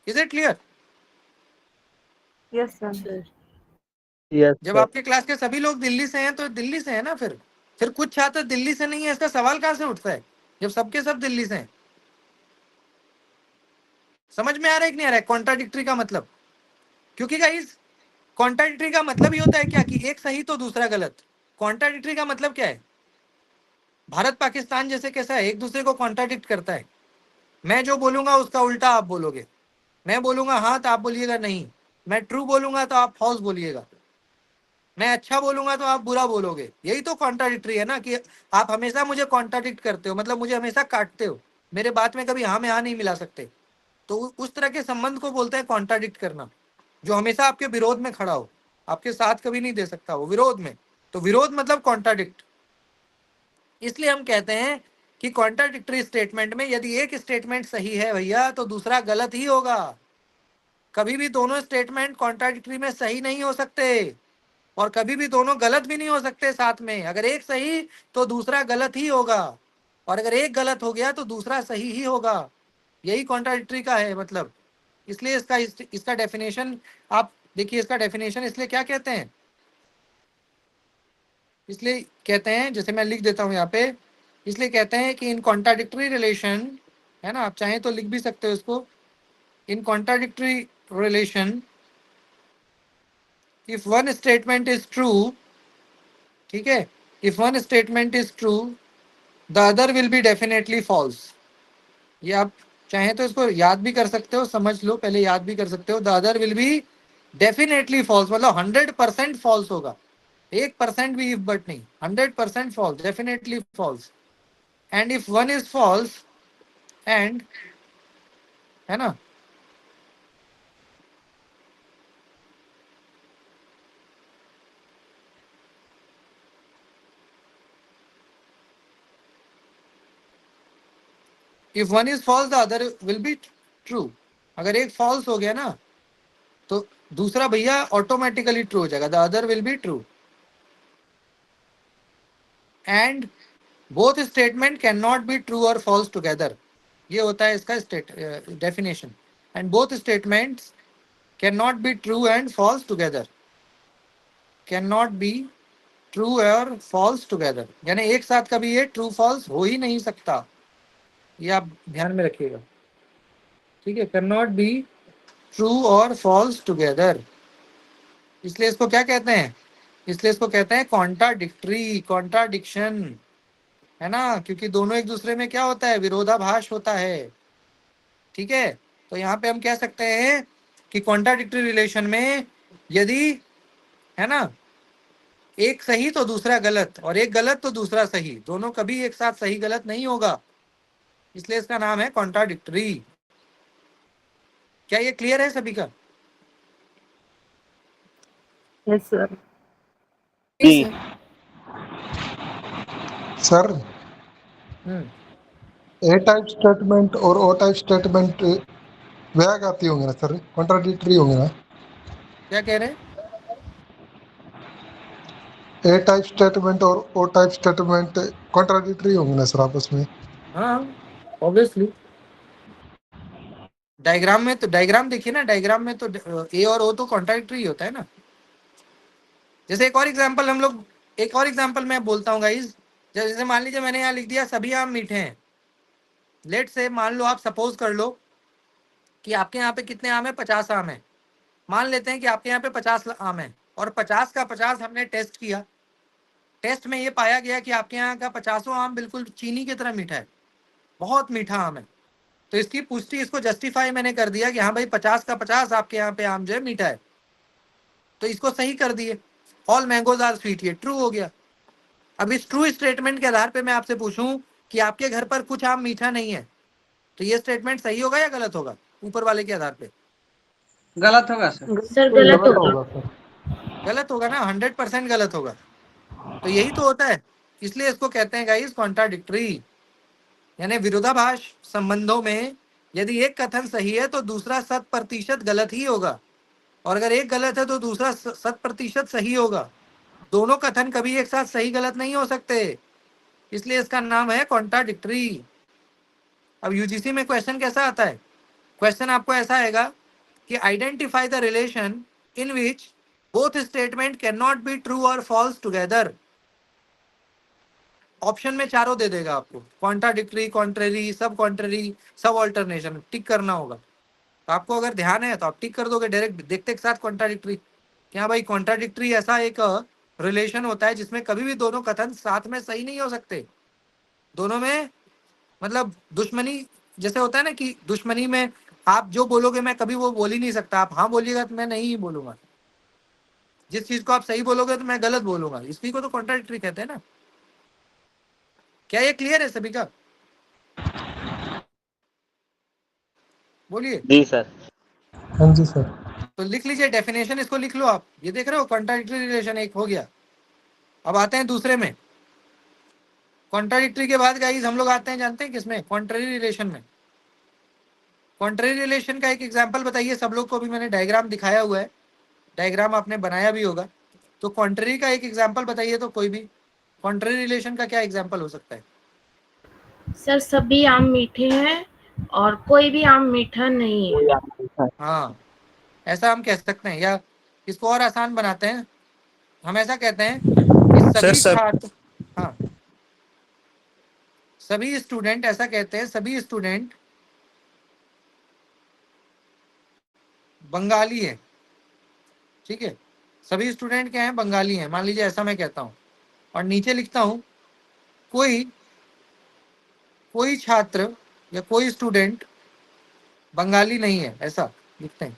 is it clear? Yes sir. Yes जब सर। आपके क्लास के सभी लोग दिल्ली से हैं तो दिल्ली से है ना, फिर कुछ छात्र दिल्ली से नहीं है, इसका सवाल कहां से उठता है जब सबके सब दिल्ली से हैं? समझ में आ रहा है कि नहीं आ रहा है कॉन्ट्राडिक्टरी का मतलब? क्योंकि गाइस कॉन्ट्राडिक्टरी का मतलब ही होता है क्या कि एक सही तो दूसरा गलत। कॉन्ट्राडिक्टरी का मतलब क्या है? भारत पाकिस्तान जैसे कैसा है, एक दूसरे को कॉन्ट्राडिक्ट करता है। मैं जो बोलूंगा उसका उल्टा आप बोलोगे, मैं बोलूंगा हाँ तो आप बोलिएगा नहीं, मैं ट्रू बोलूंगा तो आप फॉल्स बोलिएगा। मैं अच्छा बोलूंगा तो आप बुरा बोलोगे, यही तो कॉन्ट्राडिक्टरी है ना, कि आप हमेशा मुझे कॉन्ट्राडिक्ट करते हो, मतलब मुझे हमेशा काटते हो, मेरे बात में कभी हाँ में हाँ नहीं मिला सकते। तो उस तरह के संबंध को बोलते हैं कॉन्ट्राडिक्ट करना, जो हमेशा आपके विरोध में खड़ा हो, आपके साथ कभी नहीं दे सकता, वो विरोध में। तो विरोध मतलब कॉन्ट्राडिक्ट। इसलिए हम कहते हैं कि कॉन्ट्राडिक्टरी स्टेटमेंट में यदि एक स्टेटमेंट सही है भैया तो दूसरा गलत ही होगा। कभी भी दोनों स्टेटमेंट कॉन्ट्राडिक्टरी में सही नहीं हो सकते, और कभी भी दोनों गलत भी नहीं हो सकते साथ में। अगर एक सही तो दूसरा गलत ही होगा, और अगर एक गलत हो गया तो दूसरा सही ही होगा। यही कॉन्ट्राडिक्टरी का है मतलब। इसलिए इसका डेफिनेशन आप देखिए, इसका डेफिनेशन इसलिए क्या कहते हैं, इसलिए कहते हैं, जैसे मैं लिख देता हूँ यहाँ पे, इसलिए कहते हैं कि इन कॉन्ट्राडिक्टरी रिलेशन, है ना, आप चाहें तो लिख भी सकते हो इसको, in contradictory relation if one statement is true, ठीक है, if one statement is true the other will be definitely false. ये आप चाहें तो इसको याद भी कर सकते हो, समझ लो, पहले याद भी कर सकते हो। The other will be definitely false मतलब 100% फॉल्स होगा, 1% भी इफ बट नहीं, 100% false, definitely false. And if one is false and, है ना, if one is false the other will be true. अगर एक फॉल्स हो गया ना तो दूसरा भैया ऑटोमेटिकली ट्रू हो जाएगा, the other will be true. And both statement can not be true और फॉल्स टुगेदर, ये होता है इसका definition. And both statements can not be true and false together, can not be true और false together, यानी एक साथ कभी ये ट्रू फॉल्स हो ही नहीं सकता, ये आप ध्यान में रखिएगा, ठीक है, कैन नॉट बी ट्रू और फॉल्स टुगेदर। इसलिए इसको क्या कहते हैं, इसलिए इसको कहते हैं कॉन्ट्राडिक्टरी, कॉन्ट्राडिक्शन, है ना, क्योंकि दोनों एक दूसरे में क्या होता है, विरोधाभास होता है, ठीक है। तो यहाँ पे हम कह सकते हैं कि कॉन्ट्राडिक्टरी रिलेशन में यदि, है ना, एक सही तो दूसरा गलत, और एक गलत तो दूसरा सही, दोनों कभी एक साथ सही गलत नहीं होगा, इसलिए इसका नाम है कॉन्ट्राडिक्टरी। क्या ये क्लियर है सभी का? Yes sir. जी सर ए टाइप स्टेटमेंट और ओ टाइप स्टेटमेंट व्याघाती होंगे ना सर, कॉन्ट्राडिक्टरी होंगे ना? क्या कह रहे हैं? ए टाइप स्टेटमेंट और ओ टाइप स्टेटमेंट कॉन्ट्राडिक्टरी होंगे ना सर आपस में? हाँ ऑब्वियसली, डायग्राम में तो, डायग्राम देखिए ना, डायग्राम में तो ए और ओ तो कॉन्ट्राडिक्टरी होता है ना। जैसे एक और एग्जांपल हम लोग, एक और एग्जांपल मैं बोलता हूँ गाइस, जैसे मान लीजिए मैंने यहाँ लिख दिया सभी आम मीठे हैं। लेट से मान लो, आप सपोज कर लो कि आपके यहाँ पे कितने आम है, 50 आम है। मान लेते हैं कि आपके यहाँ पे 50 आम है, और 50 का 50 हमने टेस्ट किया। टेस्ट में ये पाया गया कि आपके यहाँ का 50 आम बिल्कुल चीनी की तरह मीठा है, बहुत मीठा आम है। तो इसकी पुष्टि, इसको जस्टिफाई मैंने कर दिया कि हाँ भाई 50 का 50 आपके यहाँ पे आम जो है मीठा है, तो इसको सही कर दिए, ऑल मैंगोज आर स्वीट, ये ट्रू हो गया। अब इस ट्रू स्टेटमेंट के आधार पे मैं आपसे पूछूं कि आपके घर पर कुछ आम मीठा नहीं है, तो ये स्टेटमेंट सही होगा या गलत होगा ऊपर वाले के आधार पे? गलत होगा सर। सर गलत गलत होगा। होगा सर। गलत होगा ना, 100% गलत होगा। तो यही तो होता है, इसलिए इसको कहते हैं गाइस कॉन्ट्राडिक्टरी, यानी विरोधाभास संबंधों में यदि एक कथन सही है तो दूसरा 100% गलत ही होगा, और अगर एक गलत है तो दूसरा 100% सही होगा। दोनों कथन कभी एक साथ सही गलत नहीं हो सकते, इसलिए इसका नाम है कॉन्ट्राडिक्टरी। अब यूजीसी में क्वेश्चन कैसा आता है, क्वेश्चन आपको ऐसा आएगा कि identify the relation in which both statement can not be true और फॉल्स टुगेदर। ऑप्शन में चारों दे देगा आपको, कॉन्ट्राडिक्टरी, कॉन्ट्रेरी, सब कॉन्ट्रेरी, सब ऑल्टरनेशन, टिक करना होगा। तो आपको अगर ध्यान है तो आप टिक कर दोगे डायरेक्ट, देखते एक साथ कॉन्ट्राडिक्टरी। क्या भाई, कॉन्ट्राडिक्टरी ऐसा एक रिलेशन होता है जिसमें कभी भी दोनों कथन साथ में सही नहीं हो सकते। दोनों में मतलब दुश्मनी, जैसे होता है ना कि दुश्मनी में आप जो बोलोगे मैं कभी वो बोल ही नहीं सकता, आप हाँ बोलिएगा तो मैं नहीं बोलूंगा। जिस चीज को आप सही बोलोगे तो मैं गलत बोलूंगा, इसी को तो कॉन्ट्राडिक्टरी कहते हैं ना। क्या ये क्लियर है सभी का? बोलिए। जी सर। हाँ जी सर। तो लिख लीजिए डेफिनेशन, इसको लिख लो आप। ये देख रहे हो कॉन्ट्राडिक्टरी रिलेशन एक हो गया। अब आते हैं दूसरे में। कॉन्ट्राडिक्टरी के बाद गाइस हम लोग आते हैं, जानते हैं किसमें? कॉन्ट्ररी रिलेशन में। कॉन्ट्ररी रिलेशन का एक एग्जांपल बताइए सब लोग को। भी मैंने डायग्राम दिखाया हुआ है, डायग्राम आपने बनाया भी होगा। तो कॉन्ट्ररी का एक एग्जांपल बताइए तो कोई भी। कॉन्ट्ररी रिलेशन का क्या एग्जांपल हो सकता है? सर सभी आम मीठे हैं और कोई भी आम मीठा नहीं है। हाँ, ऐसा हम कह सकते हैं, या इसको और आसान बनाते हैं, हम ऐसा कहते हैं कि सर सभी सब छात्र, हाँ सभी स्टूडेंट, ऐसा कहते हैं सभी स्टूडेंट बंगाली है। ठीक है, सभी स्टूडेंट क्या हैं? बंगाली हैं, मान लीजिए ऐसा मैं कहता हूँ। और नीचे लिखता हूँ कोई छात्र या कोई स्टूडेंट बंगाली नहीं है, ऐसा लिखते हैं।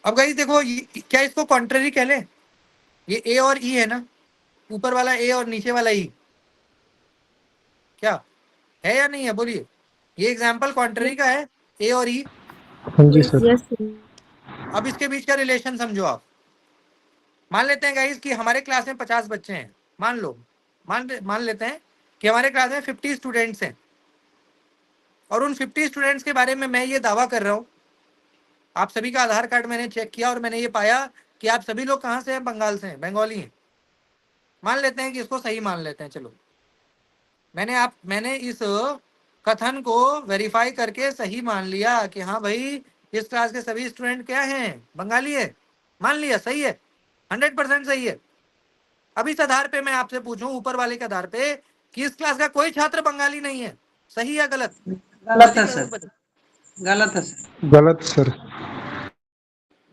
अब गाइस देखो, क्या इसको कॉन्ट्ररी कह लें? ये ए और ई है ना, ऊपर वाला ए और नीचे वाला ई, क्या है या नहीं है? बोलिए। ये एग्जाम्पल कॉन्ट्ररी का है, ए और ई। हाँ जी सर। यस। अब इसके बीच का रिलेशन समझो आप। मान लेते हैं गाइस कि हमारे क्लास में 50 बच्चे हैं, मान लो, मान लेते हैं कि हमारे क्लास में 50 स्टूडेंट्स हैं, और उन 50 स्टूडेंट्स के बारे में मैं ये दावा कर रहा हूँ, आप सभी का आधार कार्ड मैंने चेक किया और मैंने ये पाया कि आप सभी लोग कहाँ से हैं? बंगाल से हैं, बंगाली हैं। मान लेते हैं कि इसको सही मान लेते हैं, चलो मैंने इस कथन को वेरीफाई करके सही मान लिया कि हाँ भाई इस क्लास के सभी स्टूडेंट क्या हैं? बंगाली है। मान लिया, सही है, 100% सही है। अब इस आधार पे मैं आपसे पूछूं, ऊपर वाले के आधार पे, कि इस क्लास का कोई छात्र बंगाली नहीं है, सही या गलत? गलत है जल्दी सर। बताओ। गलत है सर। गलत सर।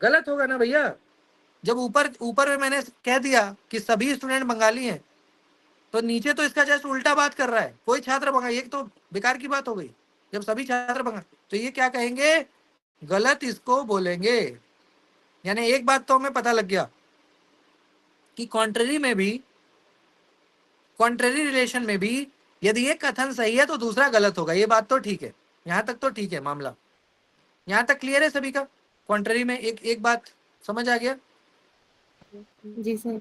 गलत होगा ना भैया, जब ऊपर में मैंने कह दिया कि सभी स्टूडेंट बंगाली हैं, तो नीचे तो इसका जस्ट उल्टा बात कर रहा है, कोई छात्र बंगाली। एक तो बेकार की बात हो गई, जब सभी छात्र बंगाली, तो ये क्या कहेंगे? गलत इसको बोलेंगे। यानी एक बात तो हमें पता लग गया कि कॉन्ट्ररी रिलेशन में भी यदि एक कथन सही है तो दूसरा गलत होगा। ये बात तो ठीक है, यहां तक तो ठीक है मामला। यहां तक क्लियर है सभी का? कॉन्ट्ररी में एक बात समझ आ गया? जी सर।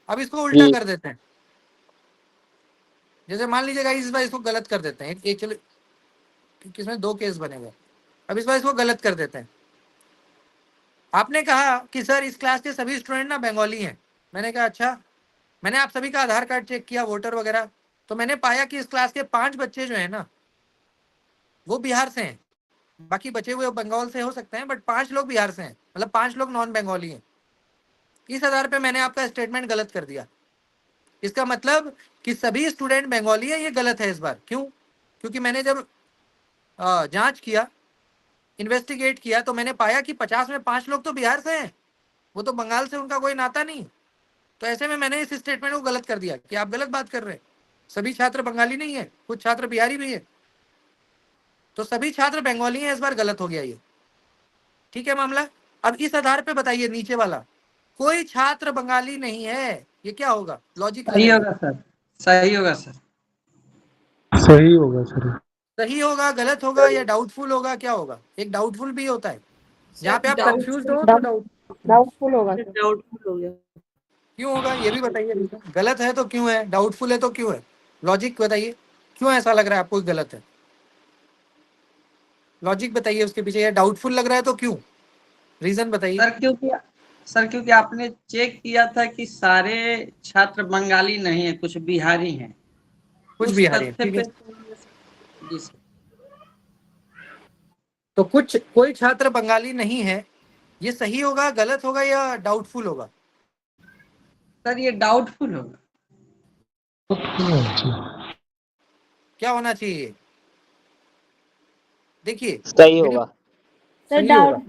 अब इसको उल्टा जी। कर देते हैं। जैसे मान लीजिएगा इस बार इसको गलत कर देते हैं, एक चलो किसमें 2 केस बनेगा। अब इस बार इसको गलत कर देते हैं। आपने कहा कि सर इस क्लास के सभी स्टूडेंट ना बंगाली हैं। मैंने कहा अच्छा, मैंने आप सभी का आधार कार्ड चेक किया, वोटर वगैरह, तो मैंने पाया कि इस क्लास के 5 बच्चे जो है ना वो बिहार से हैं। बाकी बचे हुए बंगाल से हो सकते हैं, बट 5 लोग बिहार से हैं, मतलब 5 लोग नॉन बंगाली हैं। इस आधार पे मैंने आपका स्टेटमेंट गलत कर दिया। इसका मतलब कि सभी स्टूडेंट बंगाली है, ये गलत है इस बार। क्यों? क्योंकि मैंने जब जांच किया, इन्वेस्टिगेट किया, तो मैंने पाया कि 50 में 5 लोग तो बिहार से हैं, वो तो बंगाल से उनका कोई नाता नहीं। तो ऐसे में मैंने इस स्टेटमेंट को गलत कर दिया कि आप गलत बात कर रहे हैं, सभी छात्र बंगाली नहीं है, कुछ छात्र बिहारी भी है। तो सभी छात्र बंगाली हैं, इस बार गलत हो गया ये। ठीक है मामला? अब इस आधार पे बताइए, नीचे वाला, कोई छात्र बंगाली नहीं है, ये क्या होगा? लॉजिक सही लगाइए। होगा सर। सही होगा सर। सही होगा सर। सही होगा, गलत होगा, या डाउटफुल होगा? क्या होगा? एक डाउटफुल भी होता है, जहाँ पे आप कंफ्यूज हो तो डाउटफुल होगा। डाउटफुल हो गया। क्यों होगा ये भी बताइए। गलत है तो क्यों है? डाउटफुल है तो क्यों है? लॉजिक बताइए, क्यों ऐसा लग रहा है आपको गलत है? लॉजिक बताइए उसके पीछे। या डाउटफुल लग रहा है तो क्यों? रीजन बताइए। क्योंकि आपने चेक किया था कि सारे छात्र बंगाली नहीं है, कुछ बिहारी हैं। कुछ उस बिहारी है, तथ्य ठीक है। पे। जी सर। तो कोई छात्र बंगाली नहीं है, ये सही होगा, गलत होगा, या डाउटफुल होगा? सर ये डाउटफुल होगा। क्या होना चाहिए? देखिए, सही होगा। सर सही होगा,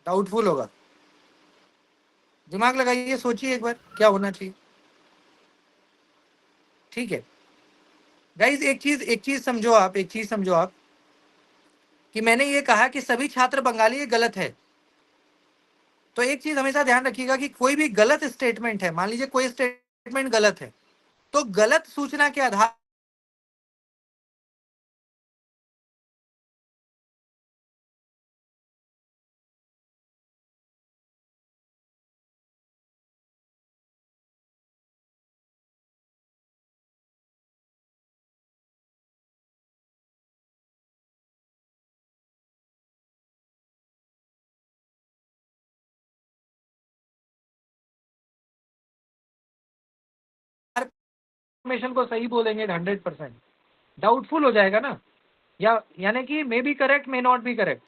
डाउटफुल होगा। दिमाग लगाइए, सोचिए एक बार क्या होना चाहिए। ठीक है गाइज, एक चीज समझो आप कि मैंने ये कहा कि सभी छात्र बंगाली, ये गलत है। तो एक चीज हमेशा ध्यान रखिएगा कि कोई भी गलत स्टेटमेंट है, मान लीजिए कोई स्टेटमेंट गलत है, तो गलत सूचना के आधार इंफॉर्मेशन को सही बोलेंगे 100%, डाउटफुल हो जाएगा ना, या यानी कि may be correct may not be correct,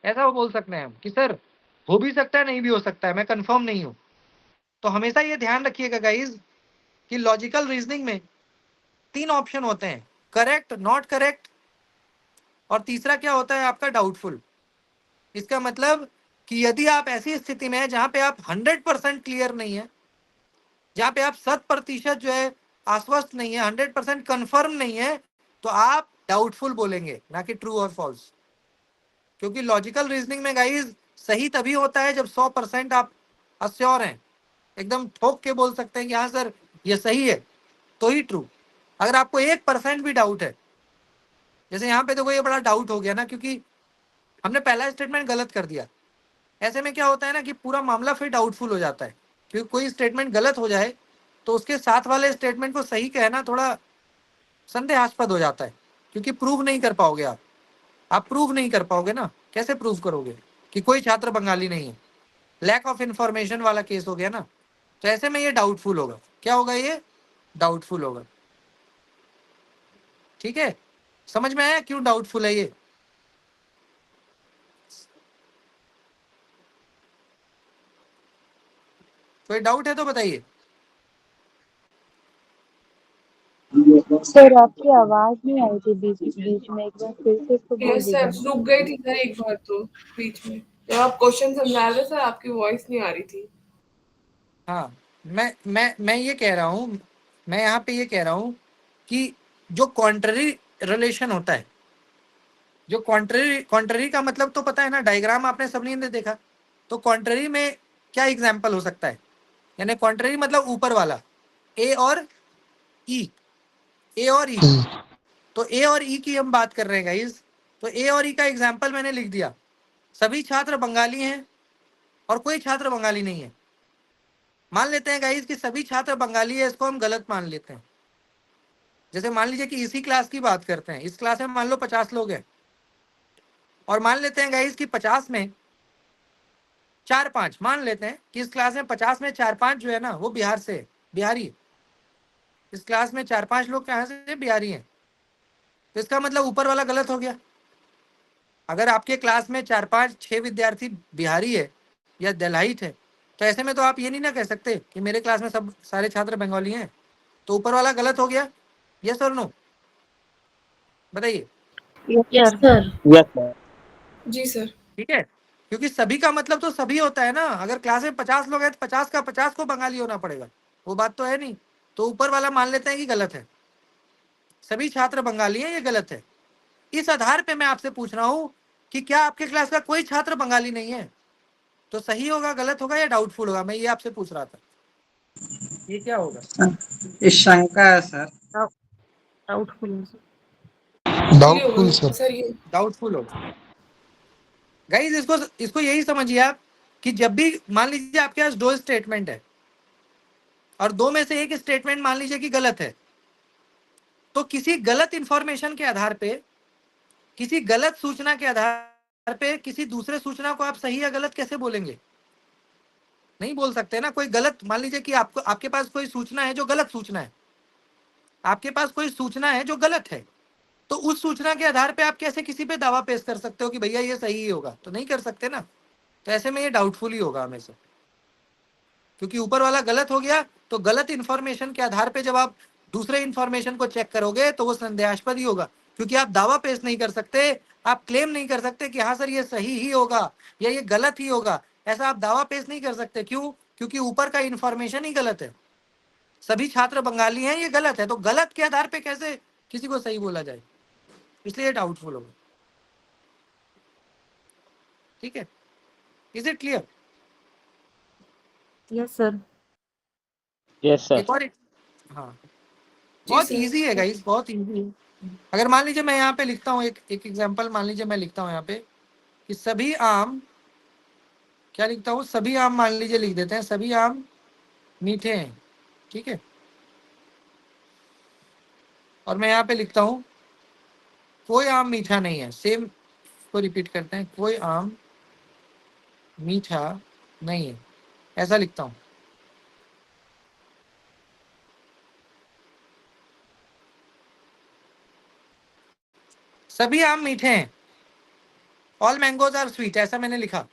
ऐसा बोल सकते हैं हम कि सर हो भी सकता है नहीं भी हो सकता है, मैं कंफर्म नहीं हूं। तो हमेशा ये ध्यान रखिएगा गाइज कि लॉजिकल रीजनिंग में 3 ऑप्शन होते हैं, करेक्ट, नॉट करेक्ट, और तीसरा क्या होता है आपका, डाउटफुल। इसका मतलब कि यदि आप ऐसी स्थिति में है जहां पे आप 100% क्लियर नहीं है, जहां पे आप 100% जो है आश्वस्त नहीं है, 100% कंफर्म नहीं है, तो आप डाउटफुल बोलेंगे, ना कि ट्रू और फॉल्स। क्योंकि लॉजिकल रीजनिंग में गाइज सही तभी होता है जब 100% आप अश्योर हैं, एकदम ठोक के बोल सकते हैं कि हाँ सर ये सही है, तो ही ट्रू। अगर आपको 1% भी डाउट है, जैसे यहाँ पे देखो ये बड़ा डाउट हो गया ना, क्योंकि हमने पहला स्टेटमेंट गलत कर दिया। ऐसे में क्या होता है ना कि पूरा मामला फिर डाउटफुल हो जाता है, क्योंकि कोई स्टेटमेंट गलत हो जाए तो उसके साथ वाले स्टेटमेंट को सही कहना थोड़ा संदेहास्पद हो जाता है, क्योंकि प्रूव नहीं कर पाओगे आप प्रूव नहीं कर पाओगे ना, कैसे प्रूव करोगे कि कोई छात्र बंगाली नहीं है, लैक ऑफ इंफॉर्मेशन वाला केस हो गया ना। तो ऐसे में ये डाउटफुल होगा, क्या होगा, ये डाउटफुल होगा। ठीक है, समझ में आया क्यों डाउटफुल है ये? कोई डाउट है तो बताइए। सर आपकी आवाज नहीं आई थी बीच बीच में, एक बार फिर से इसको बोल यस सर, दीजिए। रुक गई थी सर एक बार तो बीच में, जब आप क्वेश्चन समझा रहे थे सर आपकी वॉइस नहीं आ रही थी। हाँ, मैं ये कह रहा हूँ, मैं यहाँ पे ये कह रहा हूँ कि जो कॉन्ट्ररी रिलेशन होता है, जो कॉन्ट्ररी का मतलब तो पता है ना, डायग्राम आपने सबने ने देखा। तो कॉन्ट्ररी में क्या एग्जाम्पल हो सकता है, यानी कॉन्ट्ररी मतलब ऊपर वाला, ए और ई, ए और ई। तो ए और ई की हम बात कर रहे हैं गाइस, तो ए और ई का एग्जाम्पल मैंने लिख दिया, सभी छात्र बंगाली हैं और कोई छात्र बंगाली नहीं है। मान लेते हैं गाइस कि सभी छात्र बंगाली है, इसको हम गलत मान लेते हैं। जैसे मान लीजिए कि इसी क्लास की बात करते हैं, इस क्लास में मान लो 50 लोग हैं, और मान लेते हैं गाइस कि 50 में 4-5, मान लेते हैं कि इस क्लास में 50 में 4-5 जो है ना वो बिहार से, बिहारी। इस क्लास में 4-5 लोग कहाँ से, बिहारी हैं। तो इसका मतलब ऊपर वाला गलत हो गया। अगर आपके क्लास में 4-5-6 विद्यार्थी बिहारी है या दलहाइत है, तो ऐसे में तो आप ये नहीं ना कह सकते कि मेरे क्लास में सब सारे छात्र बंगाली हैं, तो ऊपर वाला गलत हो गया। यस और नो, बताइए। Yes sir. Yes sir. जी सर। ठीक है, क्योंकि सभी का मतलब तो सभी होता है ना। अगर क्लास में 50 लोग हैं तो 50 का 50 को बंगाली होना पड़ेगा, वो बात तो है नहीं। तो ऊपर वाला मान लेते हैं कि गलत है, सभी छात्र बंगाली हैं, ये गलत है। इस आधार पे मैं आपसे पूछ रहा हूँ कि क्या आपके क्लास का कोई छात्र बंगाली नहीं है, तो सही होगा, गलत होगा या डाउटफुल होगा, मैं ये आपसे पूछ रहा था। ये क्या होगा, ये शंका है सर। डाउटफुल ये होगा डाउटफुल सर। सर, ये डाउटफुल होगा। गाइस इसको यही समझिए आप कि जब भी मान लीजिए आपके पास 2 स्टेटमेंट है और 2 में से एक स्टेटमेंट मान लीजिए कि गलत है, तो किसी गलत इंफॉर्मेशन के आधार पे, किसी गलत सूचना के आधार पे किसी दूसरे सूचना को आप सही या गलत कैसे बोलेंगे? नहीं बोल सकते ना। कोई गलत, मान लीजिए कि आपको, आपके पास कोई सूचना है जो गलत सूचना है, आपके पास कोई सूचना है जो गलत है, तो उस सूचना के आधार पे आप कैसे किसी पे दावा पेश कर सकते हो कि भैया ये सही ही होगा? तो नहीं कर सकते ना। तो ऐसे में ये डाउटफुल ही होगा हमेशा, क्योंकि ऊपर वाला गलत हो गया। तो गलत इंफॉर्मेशन के आधार पे जब आप दूसरे इंफॉर्मेशन को चेक करोगे तो वो संदेहास्पद ही होगा, क्योंकि आप दावा पेश नहीं कर सकते, आप क्लेम नहीं कर सकते कि हाँ सर ये सही ही होगा या ये गलत ही होगा। ऐसा आप दावा पेश नहीं कर सकते। क्यों? क्योंकि ऊपर का इंफॉर्मेशन ही गलत है। सभी छात्र बंगाली हैं, ये गलत है। तो गलत के आधार पे कैसे किसी को सही बोला जाए, इसलिए डाउटफुल होगा। ठीक है, is it clear? Yes sir. Yes sir. एक और हाँ, जी बहुत सर। इजी है गाइस, बहुत इजी है। अगर मान लीजिए मैं यहाँ पे लिखता हूँ एक एग्जांपल, मान लीजिए मैं लिखता हूँ यहाँ पे कि सभी आम, क्या लिखता हूँ, सभी आम मान लीजिए लिख देते हैं, सभी आम मीठे हैं। ठीक है, और मैं यहाँ पे लिखता हूँ कोई आम मीठा नहीं है। सेम को रिपीट करते हैं, कोई आम मीठा नहीं है, ऐसा लिखता हूँ। सभी आम मीठे हैं, ऑल मैंगोज आर स्वीट, ऐसा मैंने लिखा।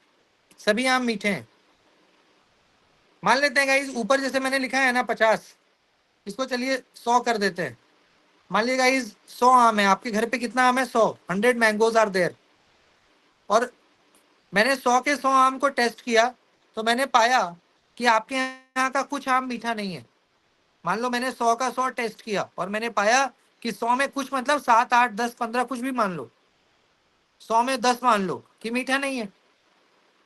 सभी आम मीठे हैं। मान लेते हैं गाइस, ऊपर जैसे मैंने लिखा है ना 50, इसको चलिए 100 कर देते हैं। मान लीजिए गाइस 100 आम है, आपके घर पे कितना आम है? 100, 100 मैंगोज आर देयर। और मैंने 100 के 100 आम को टेस्ट किया, तो मैंने पाया कि आपके यहाँ का कुछ आम मीठा नहीं है। मान लो मैंने 100 का 100 टेस्ट किया और मैंने पाया कि 100 में कुछ, मतलब 7, 8, 10, 15 कुछ भी मान लो, 100 में 10 मान लो कि मीठा नहीं है।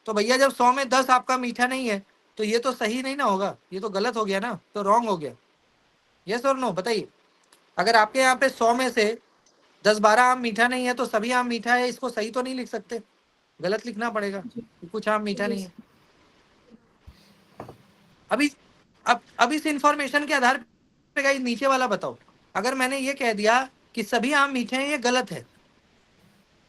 तो भैया जब 100 में 10 आपका मीठा नहीं है, तो ये तो सही नहीं ना होगा, ये तो गलत हो गया ना, तो रॉन्ग हो गया। यस और नो बताइए। अगर आपके यहाँ पे 100 में से 10-12 आम मीठा नहीं है, तो सभी आम मीठा है, इसको सही तो नहीं लिख सकते, गलत लिखना पड़ेगा कि कुछ आम मीठा नहीं है। अब इस इंफॉर्मेशन के आधार पे गाइस नीचे वाला बताओ, अगर मैंने ये कह दिया कि सभी आम मीठे हैं, ये गलत है,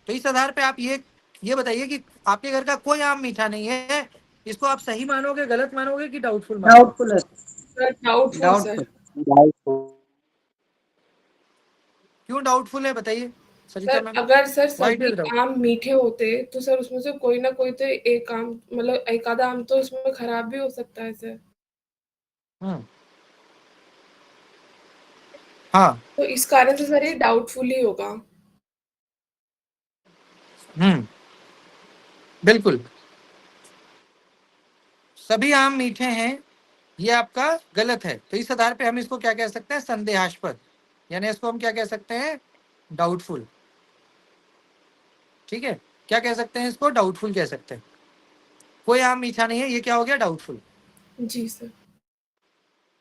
तो इस आधार पे आप ये बताइए कि आपके घर का कोई आम मीठा नहीं है, इसको आप सही मानोगे, गलत मानोगे कि डाउटफुल मानोगे? डाउटफुल है। Sir doubtful sir. क्यों डाउटफुल है बताइए सरिता सर मैम। अगर सर Why it सभी is doubt? आम मीठे होते तो सर उसमें से कोई ना कोई तो एक आम, मतलब एक आधा आम तो उसमें खराब भी हो सकता है सर। हाँ, तो इस कारण से सर ये डाउटफुल ही होगा। बिल्कुल, सभी आम मीठे हैं, ये आपका गलत है। तो इस आधार पे हम इसको क्या कह सकते हैं? संदेहास्पद, यानी इसको हम क्या कह सकते हैं? डाउटफुल। ठीक है, क्या कह सकते हैं इसको? डाउटफुल कह सकते हैं। कोई आम मीठा नहीं है, ये क्या हो गया? डाउटफुल। जी सर।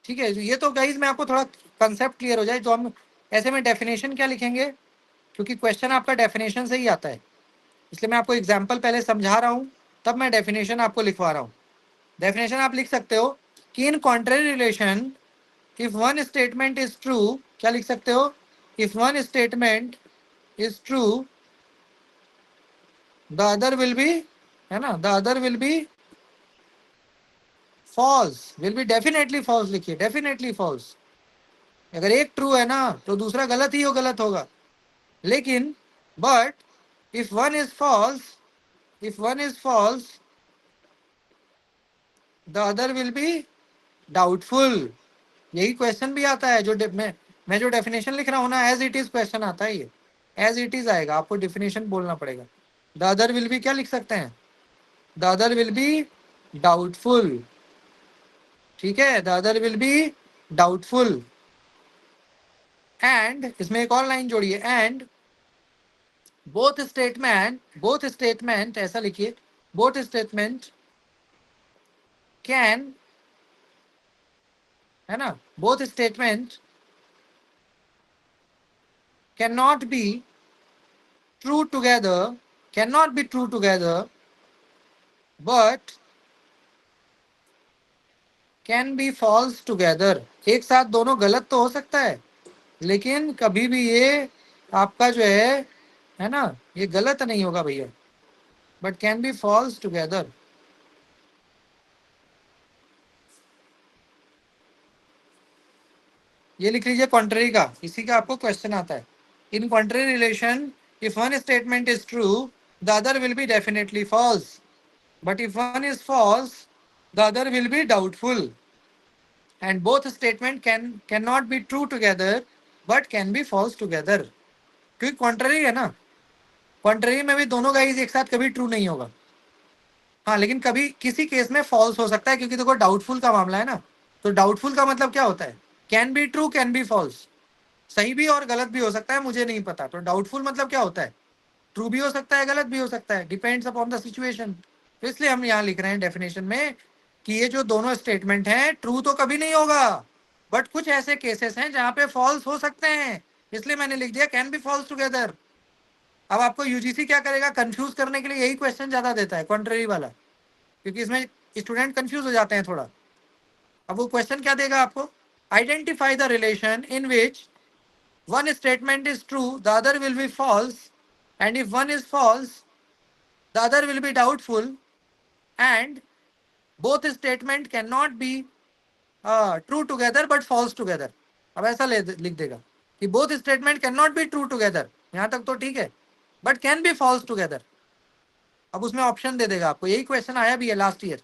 ठीक है, ये तो गाइज मैं आपको थोड़ा कंसेप्ट क्लियर हो जाए, जो हम ऐसे में डेफिनेशन क्या लिखेंगे, क्योंकि क्वेश्चन आपका डेफिनेशन से ही आता है, इसलिए मैं आपको एग्जाम्पल पहले समझा रहा हूँ, तब मैं डेफिनेशन आपको लिखवा रहा हूँ। डेफिनेशन आप लिख सकते हो कि in contrary relation if one statement is true, क्या लिख सकते हो? If one statement is true the other will be, है ना, the other will be false, will be definitely false लिखिए, डेफिनेटली फॉल्स। अगर एक ट्रू है ना, तो दूसरा गलत ही गलत होगा। लेकिन but if one is false, if one is false the other will be doubtful. यही क्वेश्चन भी आता है, जो मैं जो डेफिनेशन लिख रहा हूँ ना, एज इट इज क्वेश्चन आता है, ये एज इट इज आएगा, आपको डेफिनेशन बोलना पड़ेगा। द अदर विल बी क्या लिख सकते हैं? The other will be doubtful. ठीक है, the other will be doubtful. And इसमें एक और लाइन जोड़िए, एंड बोथ स्टेटमेंट ऐसा लिखिए, बोथ स्टेटमेंट कैन, है ना, both statement can not be true together, can not be true together but can be false together. एक साथ दोनों गलत तो हो सकता है, लेकिन कभी भी ये आपका जो है ना, ये गलत नहीं होगा भैया, but can be false together. ये लिख लीजिए कॉन्ट्ररी का, इसी का आपको क्वेश्चन आता है। In contrary relation if one statement is true the other will be definitely false, but if one is false the other will be doubtful, and both statement can not be true together but can be false together. क्योंकि contrary है ना, contrary में भी दोनों guys एक साथ कभी true नहीं होगा। हाँ, लेकिन कभी किसी केस में फॉल्स हो सकता है, क्योंकि देखो डाउटफुल का मामला है ना, तो डाउटफुल का मतलब क्या होता है? Can be true, can be false, सही भी और गलत भी हो सकता है, मुझे नहीं पता। तो डाउटफुल मतलब क्या होता है? ट्रू भी हो सकता है, गलत भी हो सकता है, डिपेंड्स अपॉन द सिचुएशन। तो इसलिए हम यहाँ लिख रहे हैं डेफिनेशन में कि ये जो दोनों स्टेटमेंट हैं, ट्रू तो कभी नहीं होगा, बट कुछ ऐसे केसेस हैं जहां पे फॉल्स हो सकते हैं, इसलिए मैंने लिख दिया कैन बी फॉल्स टुगेदर। अब आपको यूजीसी क्या करेगा? कंफ्यूज करने के लिए यही क्वेश्चन ज्यादा देता है, कॉन्ट्ररी वाला, क्योंकि इसमें स्टूडेंट कंफ्यूज हो जाते हैं थोड़ा। अब वो क्वेश्चन क्या देगा आपको? Identify the relation in which one statement is true, the other will be false, and if one is false, the other will be doubtful, and both statement cannot be true together but false together. अब ऐसा लिख देगा कि both statement cannot be true together, यहाँ तक तो ठीक है, but can be false together. अब उसमें ऑप्शन दे देगा आपको, यही क्वेश्चन आया भी है लास्ट ईयर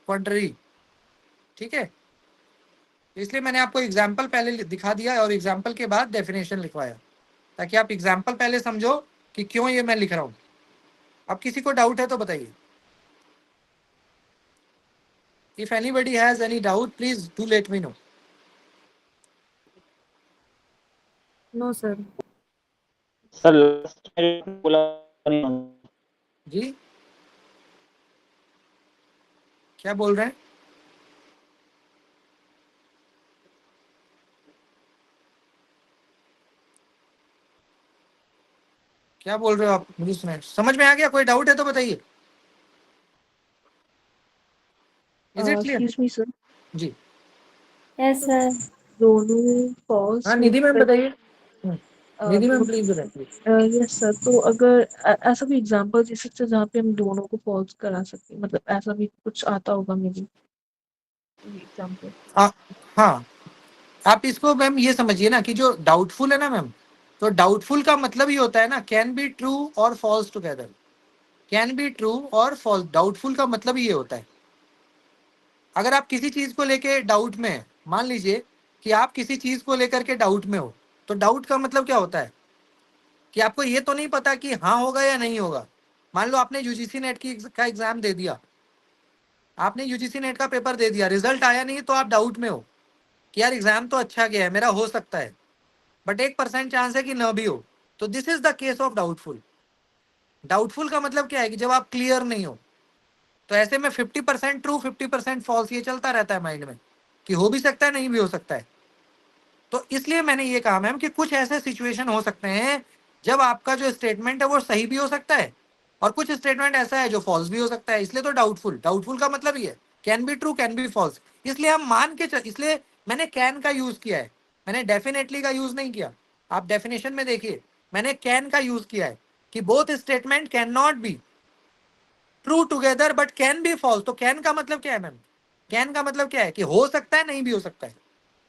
कॉन्ट्ररी, ठीक है। इसलिए मैंने आपको एग्जाम्पल पहले दिखा दिया और एग्जाम्पल के बाद डेफिनेशन लिखवाया, ताकि आप एग्जाम्पल पहले समझो कि क्यों ये मैं लिख रहा हूं। अब किसी को डाउट है तो बताइए। If anybody has any doubt please do let me know. No sir. Sir last में बोला नहीं। जी क्या बोल रहे हैं? क्या बोल रहे हो आप? मुझे सुनाए, समझ में आ गया? कोई डाउट है तो बताइए। Is it clear? Excuse me sir. जी यस सर। दोनों फॉल्स हाँ, हो निधि मैम सकते बताइए। निधि मैम प्लीज बताइए। Yes sir. तो अगर ऐसा भी एग्जांपल दे सकते हैं जहाँ पे हम दोनों को फॉल्स करा सकते हैं, मतलब ऐसा भी कुछ आता होगा मे बी एग्जांपल। हाँ, आप इसको मैम ये समझिए ना कि जो डाउटफुल है ना मैम, तो डाउटफुल का मतलब ये होता है ना कैन बी ट्रू और false together, can be true और फॉल्स। डाउटफुल का मतलब ये होता है अगर आप किसी चीज को लेके डाउट में है, मान लीजिए कि आप किसी चीज को लेकर के डाउट में हो, तो डाउट का मतलब क्या होता है कि आपको ये तो नहीं पता कि हाँ होगा या नहीं होगा। मान लो आपने यूजीसी नेट का एग्जाम दे दिया, आपने यूजीसी नेट का पेपर दे दिया, रिजल्ट आया नहीं, तो आप डाउट में हो कि यार एग्जाम तो अच्छा गया है, मेरा हो सकता है, बट 1% चांस है कि न भी हो। तो this is the case of doubtful. Doubtful का मतलब क्या है कि जब आप क्लियर नहीं हो, तो ऐसे में 50% ट्रू 50% फॉल्स ये चलता रहता है माइंड में कि हो भी सकता है नहीं भी हो सकता है। तो इसलिए मैंने ये कहा मैम कि कुछ ऐसे सिचुएशन हो सकते हैं जब आपका जो स्टेटमेंट है वो सही भी हो सकता है और कुछ स्टेटमेंट ऐसा है जो फॉल्स भी हो सकता है, इसलिए तो डाउटफुल। डाउटफुल का मतलब ये can be true can be false, इसलिए हम मान के इसलिए मैंने कैन का यूज किया है, मैंने डेफिनेटली का यूज नहीं किया। आप डेफिनेशन में देखिए मैंने कैन का यूज किया है कि both statement can not be true together but can be false. तो कैन का मतलब क्या है मैम? कैन का मतलब क्या है कि हो सकता है नहीं भी हो सकता है,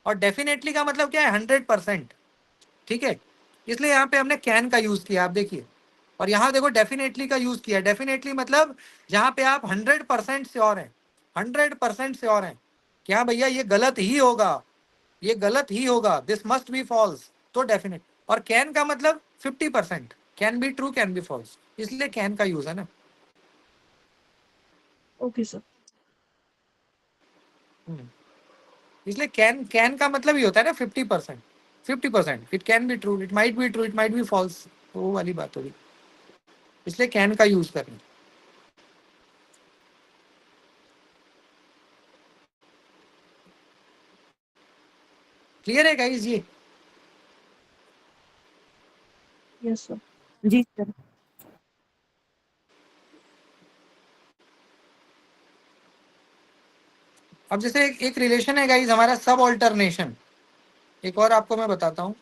और डेफिनेटली का मतलब क्या है? 100%। ठीक है, इसलिए यहाँ पे हमने कैन का यूज किया, आप देखिए। और यहाँ देखो डेफिनेटली का यूज किया। डेफिनेटली मतलब जहाँ पे आप 100% श्योर हैं, 100% श्योर हैं कि हाँ भैया ये गलत ही होगा, ये गलत ही होगा, दिस मस्ट बी फॉल्स, तो डेफिनेट। और कैन का मतलब 50%, can be true can be false, इसलिए कैन का यूज है ना। Okay sir. इसलिए कैन का मतलब ही होता है ना 50%, 50%। It can be true, it might be true, it might be false, तो वो वाली बात होगी, इसलिए कैन का यूज करना। क्लियर है गाइस ये? Yes sir. जी सर। अब जैसे एक रिलेशन है गाइस हमारा सब ऑल्टरनेशन, एक और आपको मैं बताता हूँ,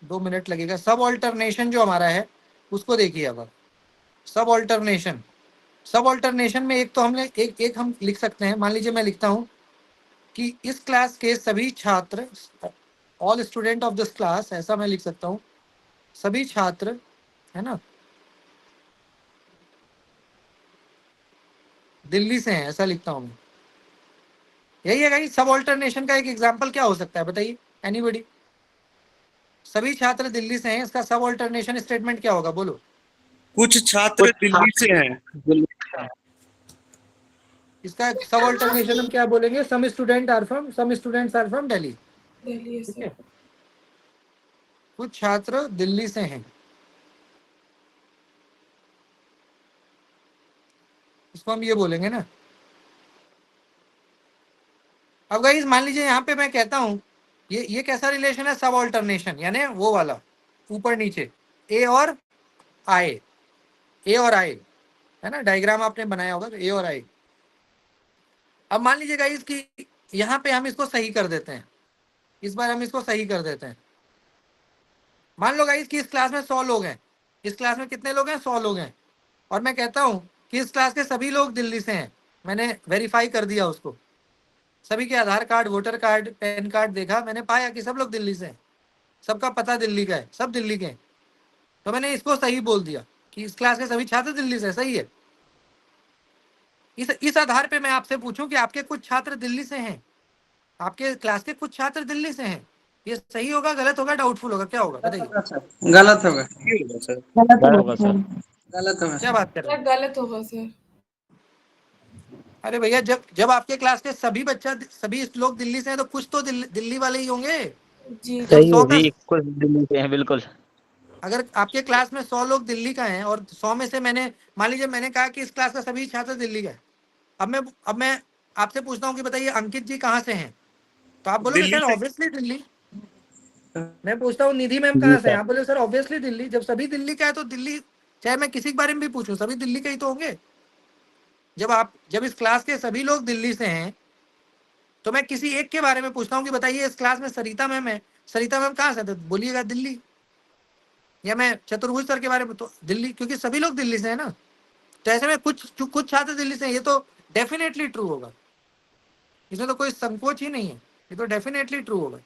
2 मिनट लगेगा। सब ऑल्टरनेशन जो हमारा है उसको देखिए। अब सब ऑल्टरनेशन, सब ऑल्टरनेशन में एक तो हमने एक हम लिख सकते हैं, मान लीजिए मैं लिखता हूँ कि इस क्लास के सभी छात्र, all student of this class, ऐसा मैं लिख सकता हूँ, सभी छात्र, है ना, दिल्ली से हैं, ऐसा लिखता हूँ मैं। यही है गाइस सब ऑल्टरनेशन का एक एग्जांपल क्या हो सकता है बताइए एनीबॉडी? सभी छात्र दिल्ली से हैं, इसका सब ऑल्टरनेशन स्टेटमेंट क्या होगा बोलो? कुछ छात्र दिल्ली से हैं। इसका सब ऑल्टरनेशन हम क्या बोलेंगे, some students are from Delhi. Delhi ठीक से। है, कुछ छात्र दिल्ली से हैं, इसको हम ये बोलेंगे ना। अब गाइस मान लीजिए यहाँ पे मैं कहता हूँ ये कैसा रिलेशन है, सब ऑल्टरनेशन, यानी वो वाला ऊपर नीचे ए और आई, ए और आई, है ना, डायग्राम आपने बनाया होगा तो ए और आई। अब मान लीजिए गाइस कि यहाँ पे हम इसको सही कर देते हैं, इस बार हम इसको सही कर देते हैं। मान लो गाइस कि इस क्लास में 100 लोग हैं, इस क्लास में कितने लोग हैं, 100 लोग हैं, और मैं कहता हूँ कि इस क्लास के सभी लोग दिल्ली से हैं। मैंने वेरीफाई कर दिया उसको, सभी के Aadhaar card, voter card, PAN card देखा, मैंने पाया कि सब लोग दिल्ली से हैं, सबका पता दिल्ली का है, सब दिल्ली के हैं। तो मैंने इसको सही बोल दिया कि इस क्लास के सभी छात्र दिल्ली से, सही है। इस आधार पे मैं आपसे पूछूं कि आपके कुछ छात्र दिल्ली से हैं, आपके क्लास के कुछ छात्र दिल्ली से हैं, ये सही होगा, गलत होगा, डाउटफुल होगा, क्या होगा बताइए? गलत होगा, सर। गलत होगा सर। गलत होगा। क्या बात कर रहे सर हैं? गलत होगा सर। अरे भैया जब आपके क्लास के सभी लोग दिल्ली से हैं तो कुछ तो दिल्ली वाले ही होंगे। जी जब सही 100 में, होगी, कुछ दिल्ली से हैं बिल्कुल। अगर आपके क्लास में 100 लोग दिल्ली का हैं और 100 में से मैंने मान लीजिए मैंने कहा कि इस क्लास का सभी छात्र दिल्ली का है, अब मैं आपसे पूछता हूँ कि बताइए अंकित जी कहाँ से हैं, तो आप बोलोगे दिल्ली सर से। ऑब्वियसली दिल्ली। मैं पूछता हूँ निधि मैम जी कहाँ से हैं, सर। आप बोले सर ऑब्वियसली दिल्ली। जब सभी दिल्ली का है तो दिल्ली, चाहे मैं किसी के बारे में भी पूछूं, सभी दिल्ली के ही तो होंगे। जब इस क्लास के सभी लोग दिल्ली से हैं तो मैं किसी एक के बारे में पूछता हूँ कि बताइए इस क्लास में सरिता मैम है, सरिता मैम कहाँ से, तो बोलिएगा दिल्ली। या मैं चतुर्भुज सर के बारे में, तो दिल्ली, क्योंकि सभी लोग दिल्ली से है ना। तो ऐसे में कुछ छात्र दिल्ली से हैं, ये तो डेफिनेटली ट्रू होगा, इसमें तो कोई संकोच ही नहीं है, ये तो डेफिनेटली ट्रू होगा।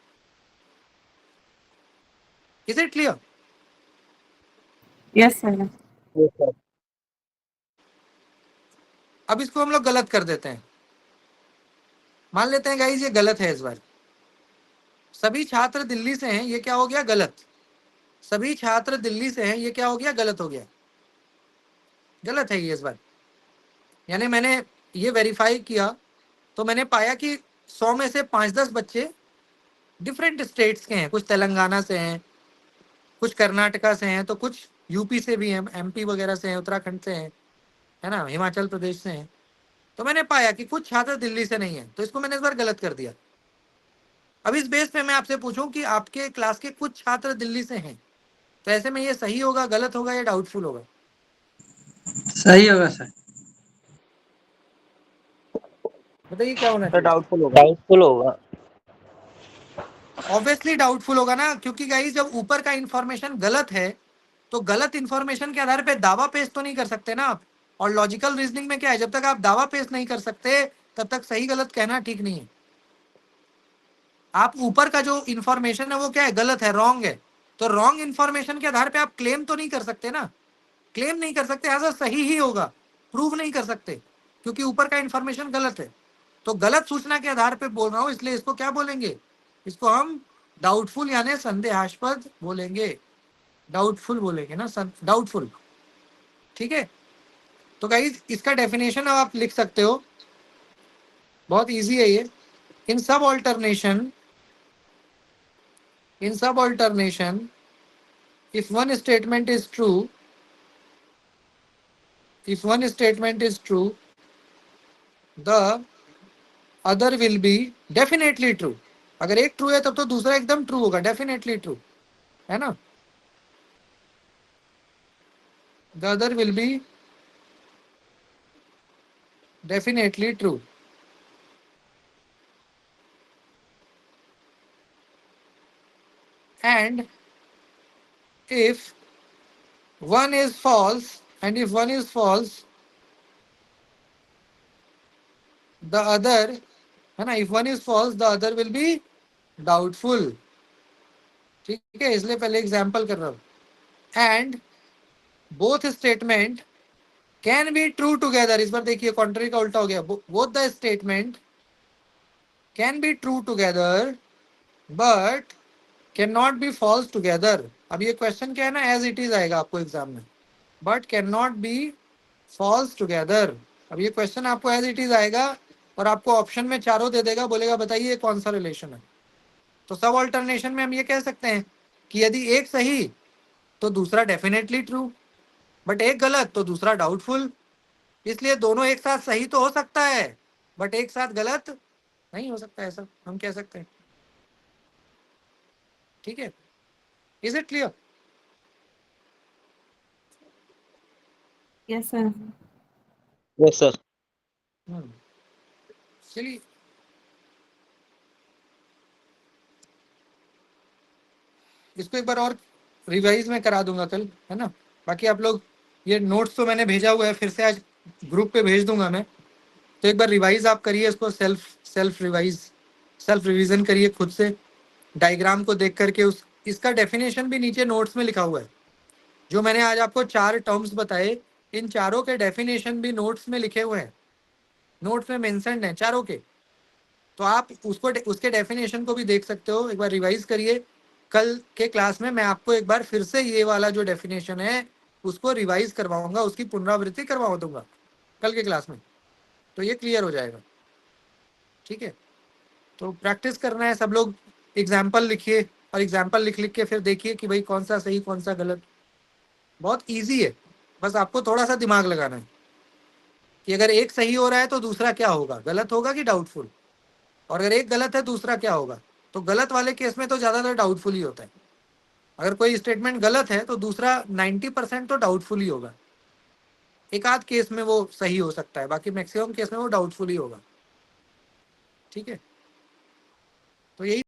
Is it clear? Yes sir. अब इसको हम लोग गलत कर देते हैं, मान लेते हैं गाइस ये गलत है इस बार। सभी छात्र दिल्ली से हैं, ये क्या हो गया, गलत। सभी छात्र दिल्ली से हैं, ये क्या हो गया, गलत हो गया, गलत है ये इस बार। यानी मैंने ये वेरीफाई किया तो मैंने पाया कि 100 में से 5-10 बच्चे डिफरेंट स्टेट्स के हैं, कुछ तेलंगाना से हैं, कुछ कर्नाटका से हैं, तो कुछ यूपी से भी हैं, एमपी वगैरह से हैं, उत्तराखंड से हैं, है ना, हिमाचल प्रदेश से हैं। तो मैंने पाया कि कुछ छात्र दिल्ली से नहीं है, तो इसको मैंने इस बार गलत कर दिया। अब इस बेस पे मैं आपसे पूछूं कि आपके क्लास के कुछ छात्र दिल्ली से हैं, तो ऐसे में ये सही होगा, गलत होगा या डाउटफुल होगा? सही होगा सर। बताइए क्या होना सर चाहिए? डाउटफुल होगा। डाउटफुल होगा। ऑब्वियसली डाउटफुल होगा ना, क्योंकि गाइस जब ऊपर का इंफॉर्मेशन गलत है तो गलत इंफॉर्मेशन के आधार पे दावा पेश तो नहीं कर सकते ना आप। और लॉजिकल रीजनिंग में क्या है, जब तक आप दावा पेश नहीं कर सकते तब तक सही गलत कहना ठीक नहीं है। आप ऊपर का जो इंफॉर्मेशन है वो क्या है, गलत है, रॉन्ग है, तो रॉन्ग इंफॉर्मेशन के आधार पे आप क्लेम तो नहीं कर सकते ना, क्लेम नहीं कर सकते, ऐसा सही ही होगा, प्रूव नहीं कर सकते, क्योंकि ऊपर का इंफॉर्मेशन गलत है। तो गलत सूचना के आधार पे बोल रहा हूं, इसलिए इसको क्या बोलेंगे, इसको हम डाउटफुल यानी संदेहास्पद बोलेंगे, डाउटफुल बोलेंगे ना, डाउटफुल। ठीक है, तो गाइस इसका डेफिनेशन अब आप लिख सकते हो, बहुत इजी है ये। इन सब alternation if one statement is true, the other will be definitely true. अगर एक ट्रू है तब तो दूसरा एकदम ट्रू होगा, डेफिनेटली ट्रू, है ना। The other will be definitely true. And if one is false, the other, है ना, if one is false the other will be doubtful। ठीक है, इसलिए पहले एग्जाम्पल कर रहा हूं। And both statement can be true together, इस बार देखिए कॉन्ट्री का उल्टा हो गया, both the statement can be true together but can not be false together. अब ये क्वेश्चन क्या है ना, एज इट इज आएगा आपको एग्जाम में, but can not be false together. अब ये क्वेश्चन आपको एज इट इज आएगा और आपको ऑप्शन में चारों दे देगा, बोलेगा बताइए कौन सा रिलेशन है। तो सब ऑल्टरनेशन में हम ये कह सकते हैं कि यदि एक सही तो दूसरा डेफिनेटली ट्रू, बट एक गलत तो दूसरा डाउटफुल। इसलिए दोनों एक साथ सही तो हो सकता है बट एक साथ गलत नहीं हो सकता, ऐसा हम कह सकते हैं। ठीक है, is it clear? Yes sir. Yes sir. चलिए इसको एक बार और रिवाइज में करा दूंगा कल, है ना। बाकी आप लोग ये नोट्स तो मैंने भेजा हुआ है, फिर से आज ग्रुप पे भेज दूंगा मैं, तो एक बार रिवाइज आप करिए इसको, सेल्फ रिवीजन करिए खुद से, डायग्राम को देख करके। इसका डेफिनेशन भी नीचे नोट्स में लिखा हुआ है। जो मैंने आज आपको 4 टर्म्स बताए, इन चारों के डेफिनेशन भी नोट्स में लिखे हुए हैं, नोट्स में मेंशन्ड हैं चारों के। तो आप उसके डेफिनेशन को भी देख सकते हो। एक बार रिवाइज करिए, कल के क्लास में मैं आपको एक बार फिर से ये वाला जो डेफिनेशन है उसको रिवाइज करवाऊंगा, उसकी पुनरावृत्ति करवा दूंगा कल के क्लास में, तो ये क्लियर हो जाएगा। ठीक है, तो प्रैक्टिस करना है सब लोग, एग्जाम्पल लिखिए और एग्जाम्पल लिख के फिर देखिए कि भाई कौन सा सही कौन सा गलत। बहुत ईजी है, बस आपको थोड़ा सा दिमाग लगाना है कि अगर एक सही हो रहा है तो दूसरा क्या होगा, गलत होगा कि डाउटफुल, और अगर एक गलत है दूसरा क्या होगा। तो गलत वाले केस में तो ज़्यादातर डाउटफुल ही होता है। अगर कोई स्टेटमेंट गलत है तो दूसरा 90% तो डाउटफुल ही होगा, एक आध केस में वो सही हो सकता है, बाकी मैक्सिमम केस में वो डाउटफुल ही होगा। ठीक है, तो यही